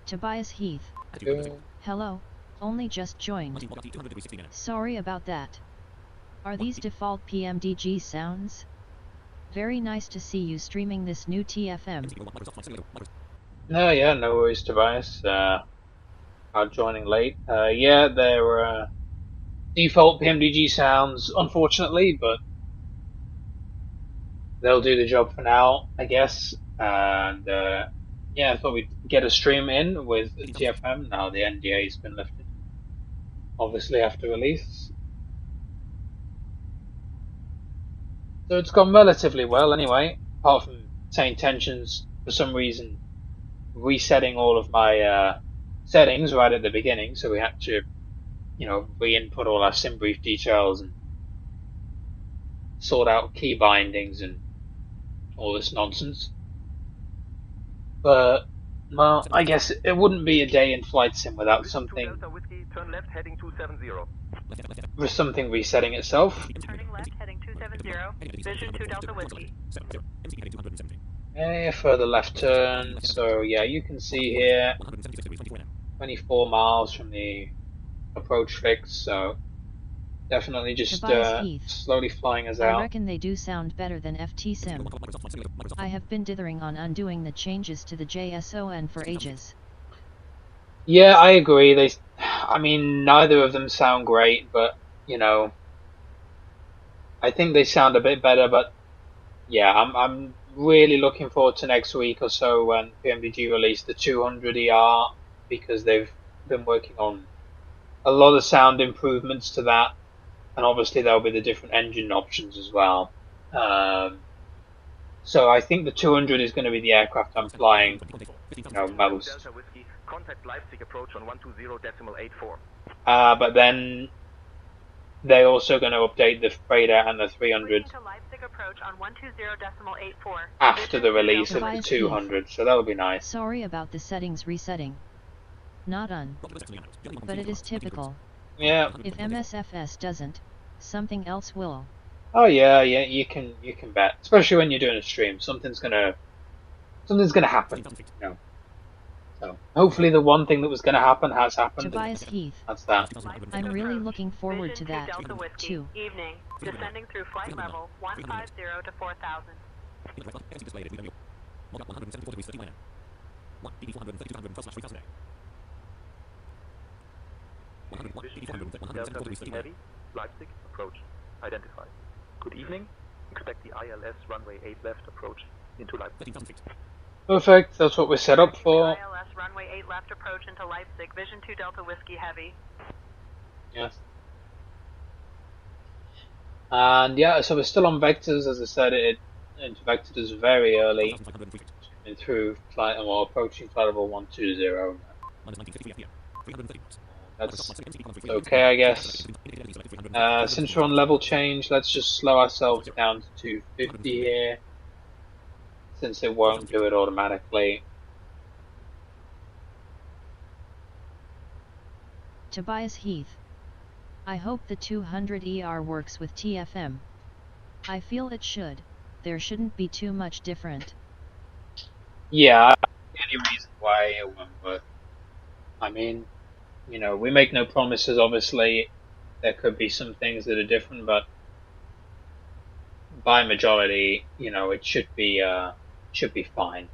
Tobias Heath. Hello, only just joined. Sorry about that. Are these default PMDG sounds? Very nice to see you streaming this new TFM. No, yeah, no worries, Tobias. I'm joining late. Yeah, they're default PMDG sounds, unfortunately, but they'll do the job for now, I guess. And yeah, I thought we'd get a stream in with TFM. Now the NDA's been lifted, obviously after release. So it's gone relatively well anyway, apart from same tensions for some reason resetting all of my settings right at the beginning, so we had to re-input all our sim brief details and sort out key bindings and all this nonsense. But, well, I guess it wouldn't be a day in flight sim without something resetting itself. Turning left, heading 270. Vision 2 Delta Whiskey. A further left turn. So yeah, you can see here 24 miles from the approach fix. So definitely just slowly flying us out. I reckon they do sound better than FT Sim. I have been dithering on undoing the changes to the JSON for ages. Yeah, I agree. I mean, neither of them sound great, but I think they sound a bit better. But yeah, I'm really looking forward to next week or so when pmdg release the 200 ER, because they've been working on a lot of sound improvements to that, and obviously there'll be the different engine options as well. So I think the 200 is going to be the aircraft I'm flying, most. Contact Leipzig approach on 120.84. But then they're also going to update the freighter and the 300 after the release of the 200, so that'll be nice. Sorry about the settings resetting. Not on, but it is typical. Yeah. If MSFS doesn't, something else will. Oh yeah, you can bet. Especially when you're doing a stream, something's gonna happen. So hopefully the one thing that was gonna happen has happened. Tobias Heath. That's that. I'm really looking forward to that too. Evening, descending through flight level 150 to 4000. Heavy, Leipzig approach identified. Good evening. Expect the ILS runway 8 left approach into Leipzig. Perfect. That's what we're set up for. ILS runway 8 left approach into Leipzig. Vision 2 Delta Whiskey Heavy. Yes. And yeah, so we're still on vectors. As I said, it into vectors very early. And through flight, or approaching flight level 120. That's okay, I guess. Since we're on level change, let's just slow ourselves down to 250 here, since it won't do it automatically. Tobias Heath. I hope the 200 ER works with TFM. I feel it should. There shouldn't be too much different. Yeah, I don't see any reason why it won't work. I mean, we make no promises, obviously. There could be some things that are different, but by majority, it should be fine.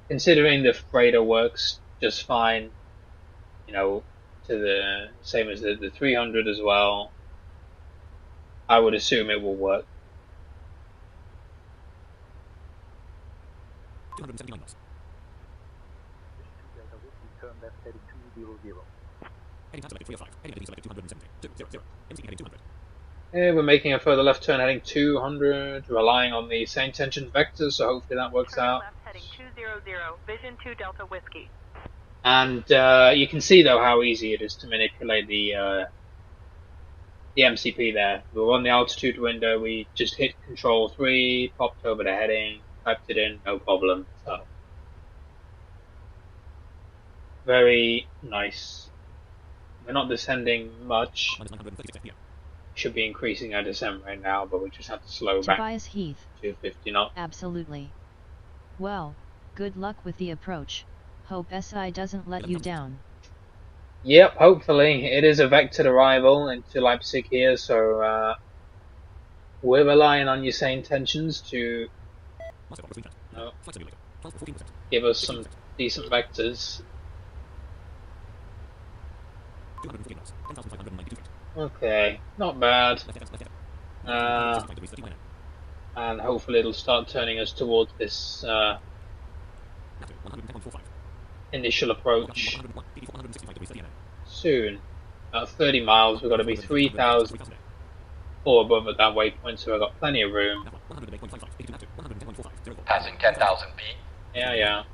Considering the freighter works just fine, to the same as the 300 as well, I would assume it will work. 279 knots. Turn left heading 200. Heading past 305. Heading selected 270. 200. MC heading 200. Yeah, we're making a further left turn heading 200, relying on the same tension vectors, so hopefully that works out. Left heading 200. Vision 2 Delta Whiskey. And you can see though how easy it is to manipulate the MCP there. We were on the altitude window, we just hit Control 3, popped over the heading, typed it in, no problem. So very nice. We're not descending much. Should be increasing our descent right now, but we just have to slow back. Tobias Heath. 250 knots. Absolutely. Well, good luck with the approach. Hope SI doesn't let you down. Yep, hopefully. It is a vectored arrival into Leipzig here, so we're relying on your sane tensions to give us some decent vectors. Okay, not bad. And hopefully it'll start turning us towards this initial approach soon. About 30 miles, we've got to be 3,000 or above at that waypoint, so we've got plenty of room. Passing 10,000 feet. Yeah.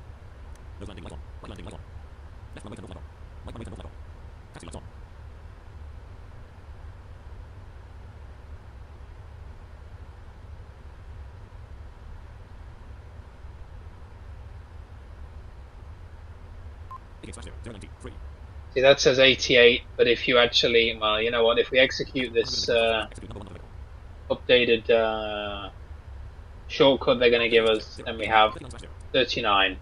See, that says 88, but if you actually, well, you know what, if we execute this updated shortcut they're going to give us, then we have 39.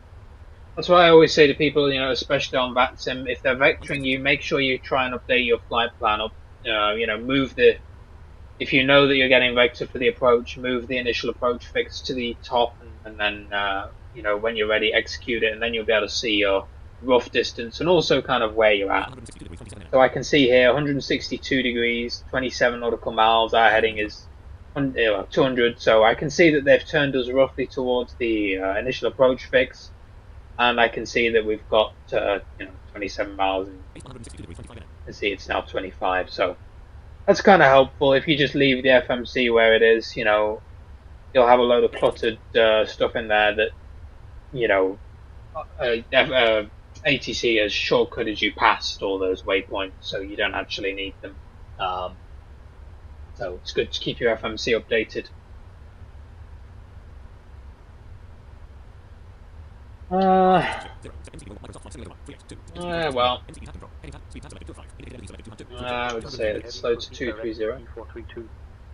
That's why I always say to people, you know, especially on VATSIM, if they're vectoring you, make sure you try and update your flight plan up. You know, move the, if you know that you're getting vector for the approach, move the initial approach fix to the top, and then, you know, when you're ready, execute it, and then you'll be able to see your rough distance and also kind of where you're at. So I can see here 162 degrees, 27 nautical miles. Our heading is 200, so I can see that they've turned us roughly towards the initial approach fix, and I can see that we've got you know, 27 miles, and you can see it's now 25. So that's kind of helpful. If you just leave the FMC where it is, you know, you'll have a load of cluttered stuff in there that, you know, ATC has shortcutted you past all those waypoints, so you don't actually need them. So it's good to keep your FMC updated. Well, I would say it's slow to 230.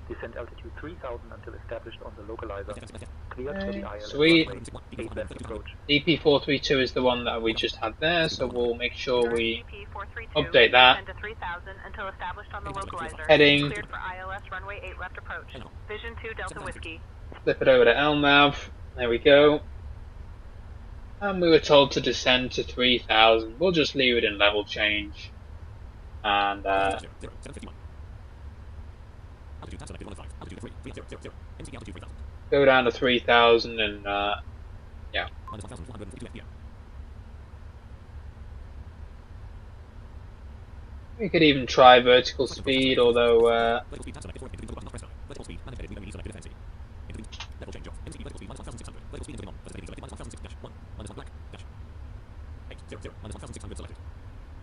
Descent altitude 3000 until established on the localizer. Cleared for the ILS Sweet. runway 8 left approach. DP432 is the one that we just had there, so we'll make sure we DP432, update that. descend to 3000 until established on the localizer. Heading. Cleared for ILS runway 8 left approach. Vision 2 Delta Whiskey. Flip it over to LNAV. There we go. And we were told to descend to 3000. We'll just leave it in level change. And go down to 3000 and yeah. We could even try vertical speed, although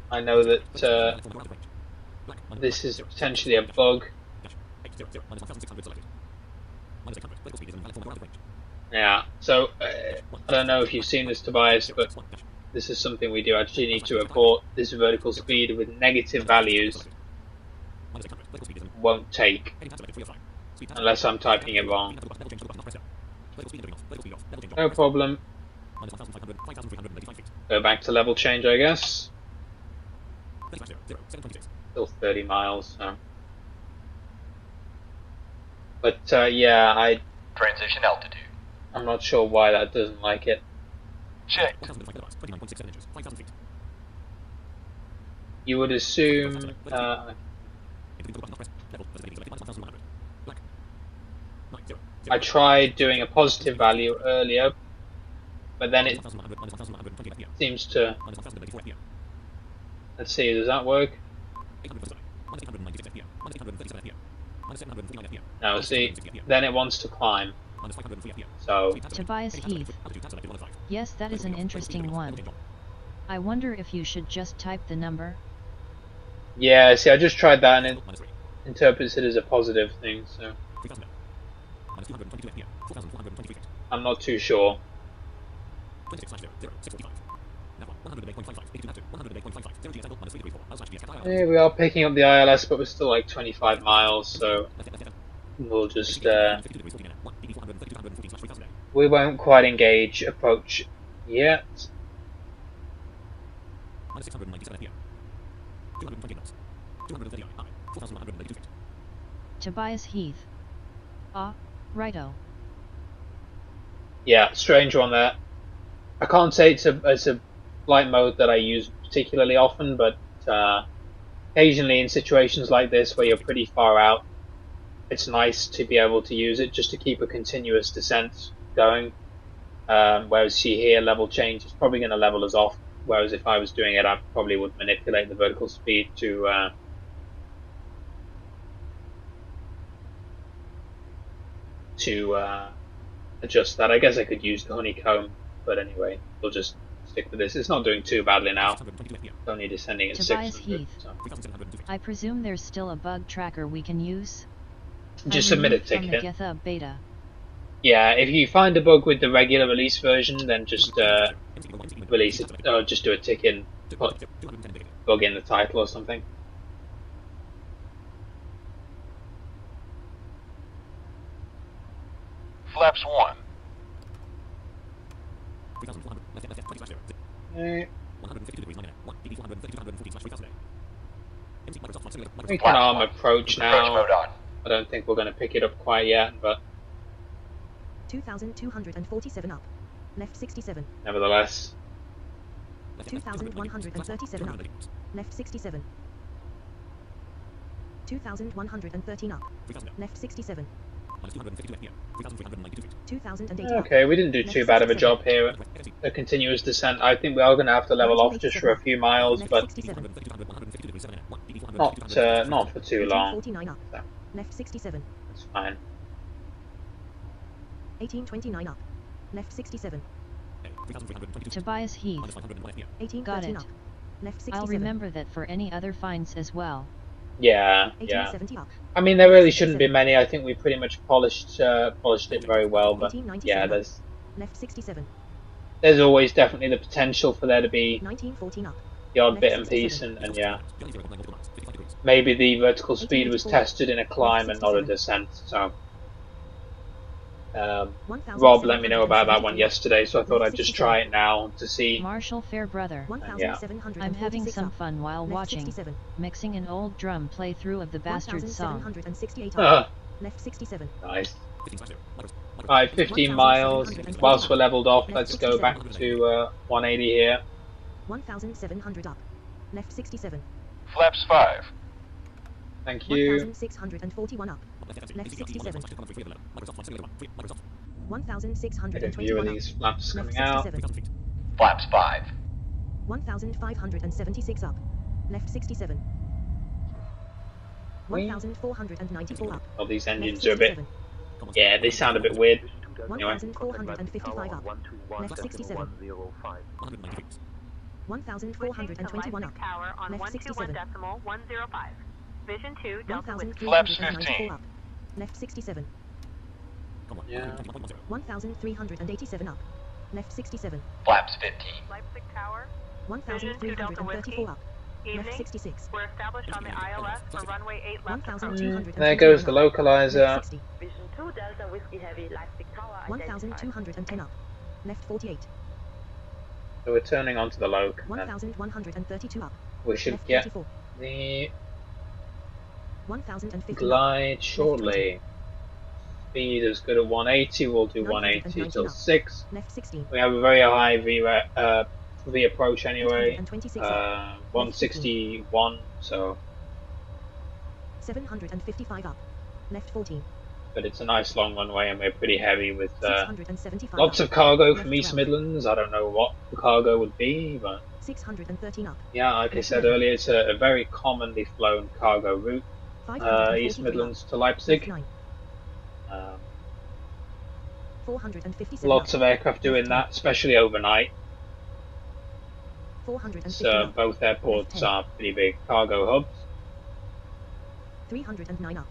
I know that this is potentially a bug. Yeah, so I don't know if you've seen this, Tobias, but this is something we do actually need to report. This vertical speed with negative values won't take unless I'm typing it wrong. No problem. Go back to level change, I guess. Still 30 miles. So. But yeah, Transition altitude. I'm not sure why that doesn't like it. Check. You would assume I tried doing a positive value earlier, but then it seems to. Let's see, does that work? No, see, then it wants to climb. So Tobias Heath. Yes, that is an interesting one. I wonder if you should just type the number. Yeah, see, I just tried that and it interprets it as a positive thing, so I'm not too sure. Yeah, we are picking up the ILS, but we're still like 25 miles, so we'll just we won't quite engage approach yet. Tobias Heath. Ah, righto. Yeah, strange one there. I can't say it's a flight mode that I use particularly often, but occasionally in situations like this where you're pretty far out, it's nice to be able to use it just to keep a continuous descent going. Whereas see here, level change is probably going to level us off. Whereas if I was doing it, I probably would manipulate the vertical speed to adjust that. I guess I could use the honeycomb, but anyway, we'll just stick with this. It's not doing too badly now. It's only descending at Tobias 600. Heath. So. I presume there's still a bug tracker we can use? Just submit a From the ticket. Getha beta. Yeah, if you find a bug with the regular release version, then just release it, or just do a ticket put bug in the title or something. Flaps 1. Okay. We can arm approach now. Approach mode on. I don't think we're going to pick it up quite yet, but 2,247 up. Left 67. nevertheless. 2,137 up. Left 67. 2,113 up. Left 67. 2,080 up. Okay, we didn't do too bad of a job here. A continuous descent. I think we are going to have to level off just for a few miles, but not for too long. 49 up. Left 67. That's fine. 1829 up. Left 67. Tobias Heath. 1813 Got it. up. Left 67. I'll remember that for any other finds as well. Yeah, yeah. 1870 up. I mean, there really shouldn't be many. I think we pretty much polished it very well, but yeah, left 67. there's always definitely the potential for there to be 1914 up. the odd Left bit and 67. piece, and yeah, maybe the vertical speed was tested in a climb and not a descent. So Rob let me know about that one yesterday, so I thought I'd just try it now to see. Marshall Fairbrother. Yeah. I'm having some fun while watching, mixing an old drum playthrough of the Bastard song. 1768 up. Left 67. Nice. Alright, 15 miles. Whilst we're leveled off, let's go back to 180 here. 1,700 up. Left 67. Flaps 5. Thank you. 1,641 up. Left 67. Get a 1,621 view of up. these flaps Left coming out. 67. Flaps 5. 1,576 up. Left 67. Wait. 1,494 up. Oh, these Left engines are a bit... 67. Yeah, they sound a bit weird. Anyway. 1,455 up. Left 67. 1,421 up. Tower on Left 67. 121.105. Vision 2 Delta Whiskey. Flaps 1,394 15. up. Left 67. Yeah. 1,387 up. Left 67. Flaps 15. Leipzig Tower. Vision 2 Delta 1,334 Whiskey. up. Evening. Left 66. We're established on the ILS for runway 8 left approach. 1,200. There goes the localizer. Left 60. Vision 2 Delta Whiskey Heavy Leipzig Tower. 1,210 up. Left 48. So we're turning onto the loc, and then 1,132 up. we should Left get 34. the 1,050 up. glide shortly. Speed is good at 180, we'll do 180 till 6. Left 16. We have a very high V approach anyway, 126 up. 161, so, 755 up. Left 14. but it's a nice long runway and we're pretty heavy with 675 lots up. of cargo Left from East 12. Midlands. I don't know what the cargo would be, but 613 up. yeah, like I Left said 11. earlier, it's a very commonly flown cargo route, 543 East Midlands up. to Leipzig. Left 9. Um, 457 lots up. of aircraft doing that, especially overnight. 450 So up. both airports Left 10. are pretty big cargo hubs. 309 up.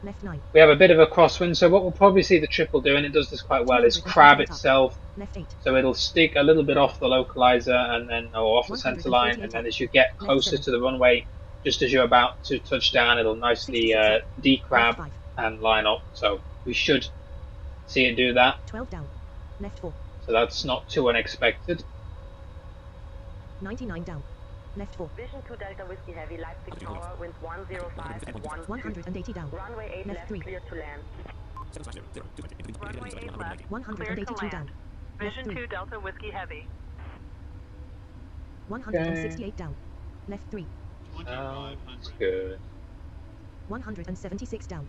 Left 9. We have a bit of a crosswind, so what we'll probably see the triple do, and it does this quite well, is crab 228 up. itself. Left 8. So it'll stick a little bit off the localizer and then or off the centre line, and then as you get closer to the runway, just as you're about to touch down, it'll nicely Left decrab 5. and line up. So we should see it do that. 12 down. Left 4. So that's not too unexpected. 99 down. Left 4. Vision 2 Delta Whiskey Heavy Leipzig Tower. Wind 105 at 180 down. Runway 8 Left left. 3. Clear to land. Runway 8 left. Clear to 182 land. down. Vision Left 3. 2 Delta Whiskey Heavy. 168 down. Left 3. Sounds good. 176 down.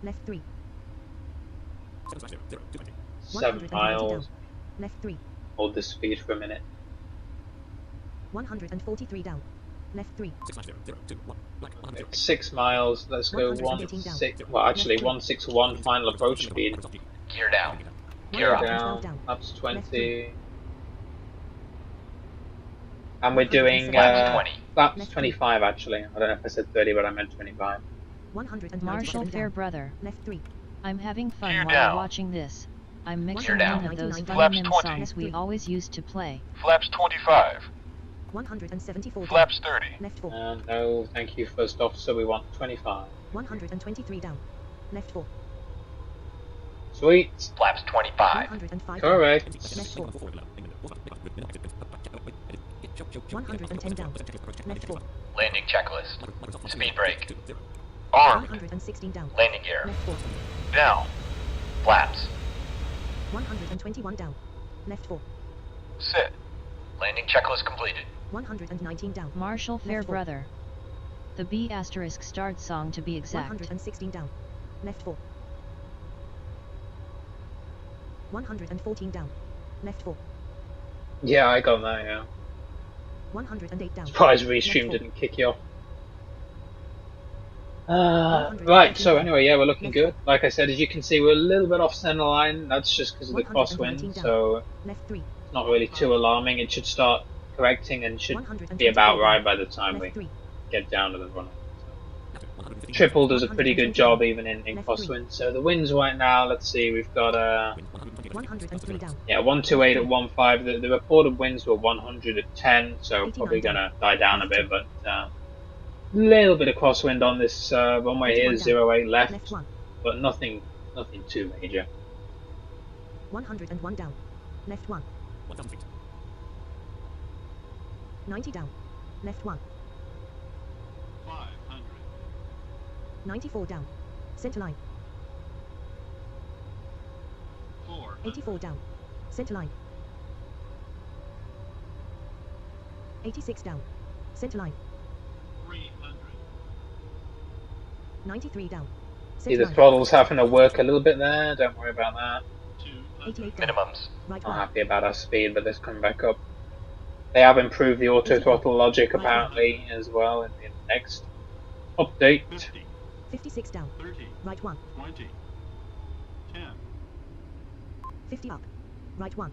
Left 3. 7 miles. Left 3. Hold the speed for a minute. 143 down. Left 3. Okay, 6 miles. Let's go 118 down. 1-6. Well, actually 161 final approach speed. Gear down. Gear up. Down. Up to 20. And we're doing Flaps 20. flaps 25 actually. I don't know if I said 30, but I meant 25. 197 Marshall down. Fairbrother. Left 3. I'm having fun Gear while down. watching this. I'm Gear mixing down. one of those 99 funny Flaps meme 20. songs we always used to play. Flaps 25. 174 down. Flaps 30. Left 4. No, thank you, first officer. We want 25. 123 down. Left 4. Sweet. Flaps 25. 105 Correct. down. Left 4. 110 down. Left 4. Landing checklist. Speed brake. Armed. 116 down. Landing gear. Left 4. Down. Flaps. 121 down. Left 4. Sit. Landing checklist completed. 119 down. Marshall Left Fair 4. brother. The B asterisk start song to be exact. 116 down. Left 4. 114 down. Left 4. Yeah, I got that, yeah. 108 down. Surprised Left Restream 4. didn't kick you off. Right, so anyway, yeah, we're looking good. Like I said, as you can see, we're a little bit off center line. That's just because of the crosswind, so Left 3. it's not really too alarming. It should start correcting and should be about right by the time we Left 3. get down to the run. Triple does a pretty good job even in crosswind. So the winds right now, let's see, we've got 103 down. yeah, 128 at 15. The reported winds were 100 at 10, so probably gonna die down a bit, but little bit of crosswind on this runway here, 08 left, Left 1. but nothing too major. 101 down. Left 1. 90 down. Left 1. 94 down. Centerline. 84 down. Centerline. 86 down. Centerline. 93 down. See, the Centerline. throttle's having to work a little bit there, don't worry about that. 88 down. Minimums. Right Not 1. happy about our speed, but it's coming back up. They have improved the auto throttle logic apparently as well in the next update. 56 down. Right 1. 50 up. Right 1.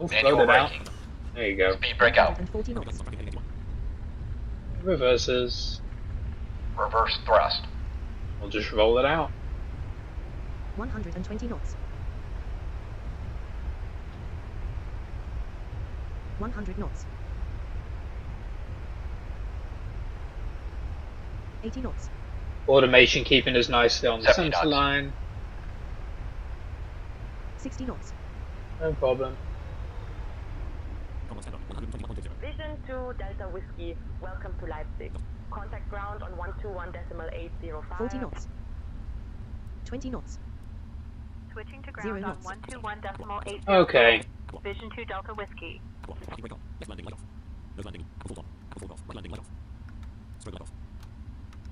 Oh, Manual float it out. braking. There you go. Speed brake out. 140 knots. Reverses. Reverse thrust. We'll just roll it out. 120 knots. 100 knots. 80 knots. Automation keeping us nicely on the 70 center knots. line. 60 knots. No problem. Vision 2 Delta Whiskey, welcome to Leipzig. Contact ground on 121.805. 40 knots. 20 knots. Switching to 0 ground on knots. 121.805. Okay. Vision 2 Delta Whiskey.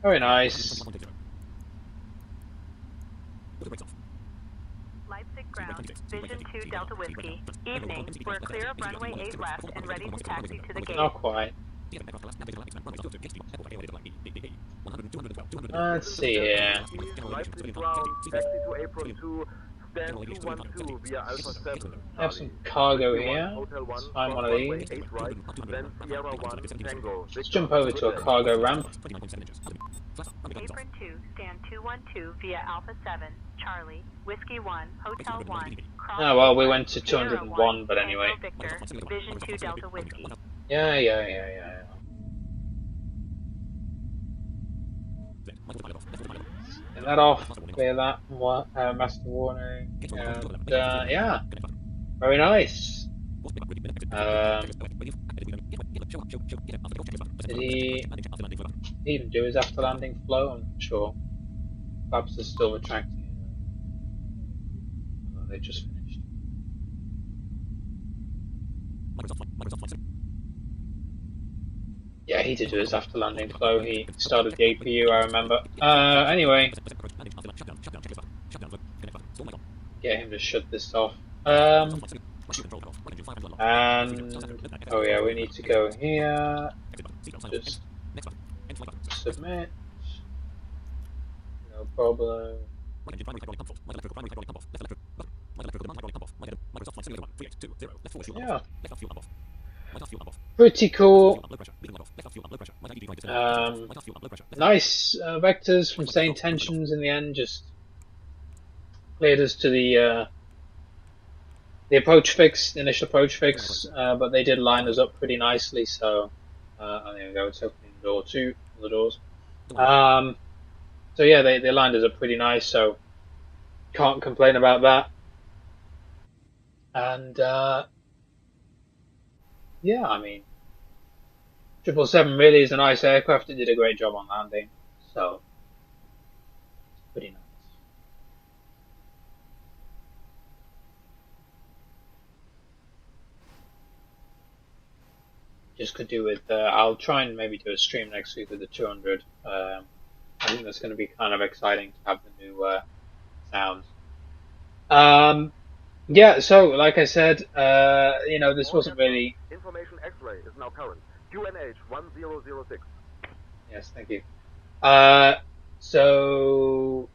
Very nice. Leipzig ground, Vision 2 Delta Whiskey. Evening, we're clear of runway 8 left and ready to taxi to the gate. Not quite. Let's see here. Leipzig ground, taxi to apron 2, stand 212 via Alpha 7. I have some cargo here. Hotel 1, Let's find one of runway these. 8 right, then Sierra 1, Tango. Let's jump over to a cargo ramp. Apron 2, stand 212 via Alpha 7, Charlie, Whiskey 1, Hotel 1, Cross Oh well, we went to Sierra 201, but Tango anyway. Victor, Vision 2 Delta Whiskey. Yeah. Get that off, clear that, master warning, and yeah, very nice. Did he even do his after landing flow? I'm not sure. Perhaps they're still retracting. Oh, they just finished. Yeah, he did do his after landing flow. He started the APU, I remember. Anyway, get him to shut this off. And oh yeah, we need to go here. Just submit. No problem. Yeah. Pretty cool. Nice vectors from sane tensions in the end. Just cleared us to the the approach fix, the initial approach fix, but they did line us up pretty nicely. So there we go. It's opening the door too, all the doors. So yeah, they lined us up pretty nice. So can't complain about that. And yeah, I mean, 777 really is a nice aircraft. It did a great job on landing. So pretty nice. Just could do with. I'll try and maybe do a stream next week with the 200. I think that's going to be kind of exciting to have the new sounds. Yeah. So, like I said, this wasn't really. Information X-ray is now current. QNH 1006. Yes, thank you. So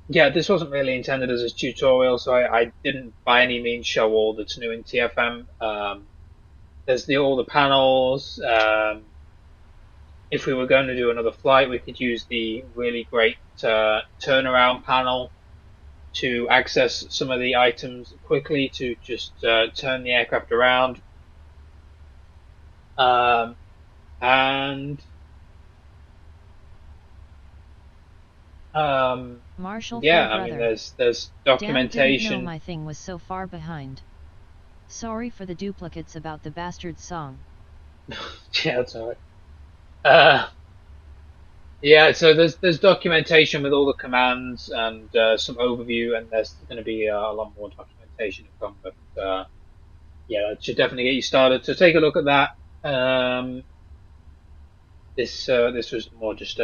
yeah, this wasn't really intended as a tutorial, so I didn't by any means show all that's new in TFM. There's all the panels. If we were going to do another flight, we could use the really great turnaround panel to access some of the items quickly to just turn the aircraft around. Marshall, yeah, I mean, there's documentation. Damn, didn't know my thing was so far behind. Sorry for the duplicates about the bastard song. Yeah, that's alright. Yeah, so there's documentation with all the commands and some overview, and there's going to be a lot more documentation to come. But yeah, that should definitely get you started. So take a look at that. This was more just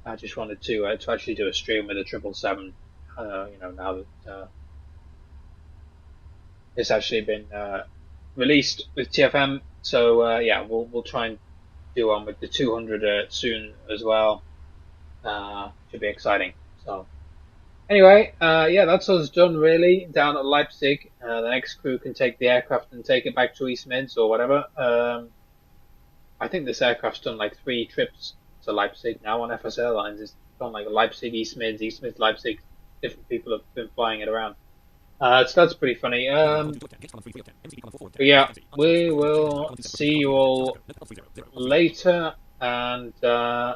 I just wanted to actually do a stream with a 777. Now that it's actually been released with TFM, so yeah, we'll try and do one with the 200 soon as well. Should be exciting. So anyway, yeah, that's us done really down at Leipzig. The next crew can take the aircraft and take it back to East Mids or whatever. I think this aircraft's done like 3 trips to Leipzig now on FS Airlines. It's gone like Leipzig, East Mids, Leipzig. Different people have been flying it around. So that's pretty funny. But yeah, we will see you all later, and yeah,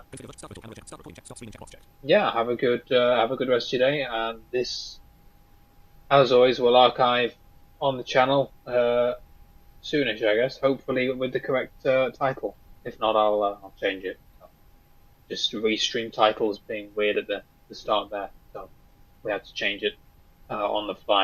have a good rest of your day. And this, as always, will archive on the channel soonish, I guess. Hopefully with the correct title. If not, I'll change it. Just restream titles being weird at the start there, so we had to change it on the fly.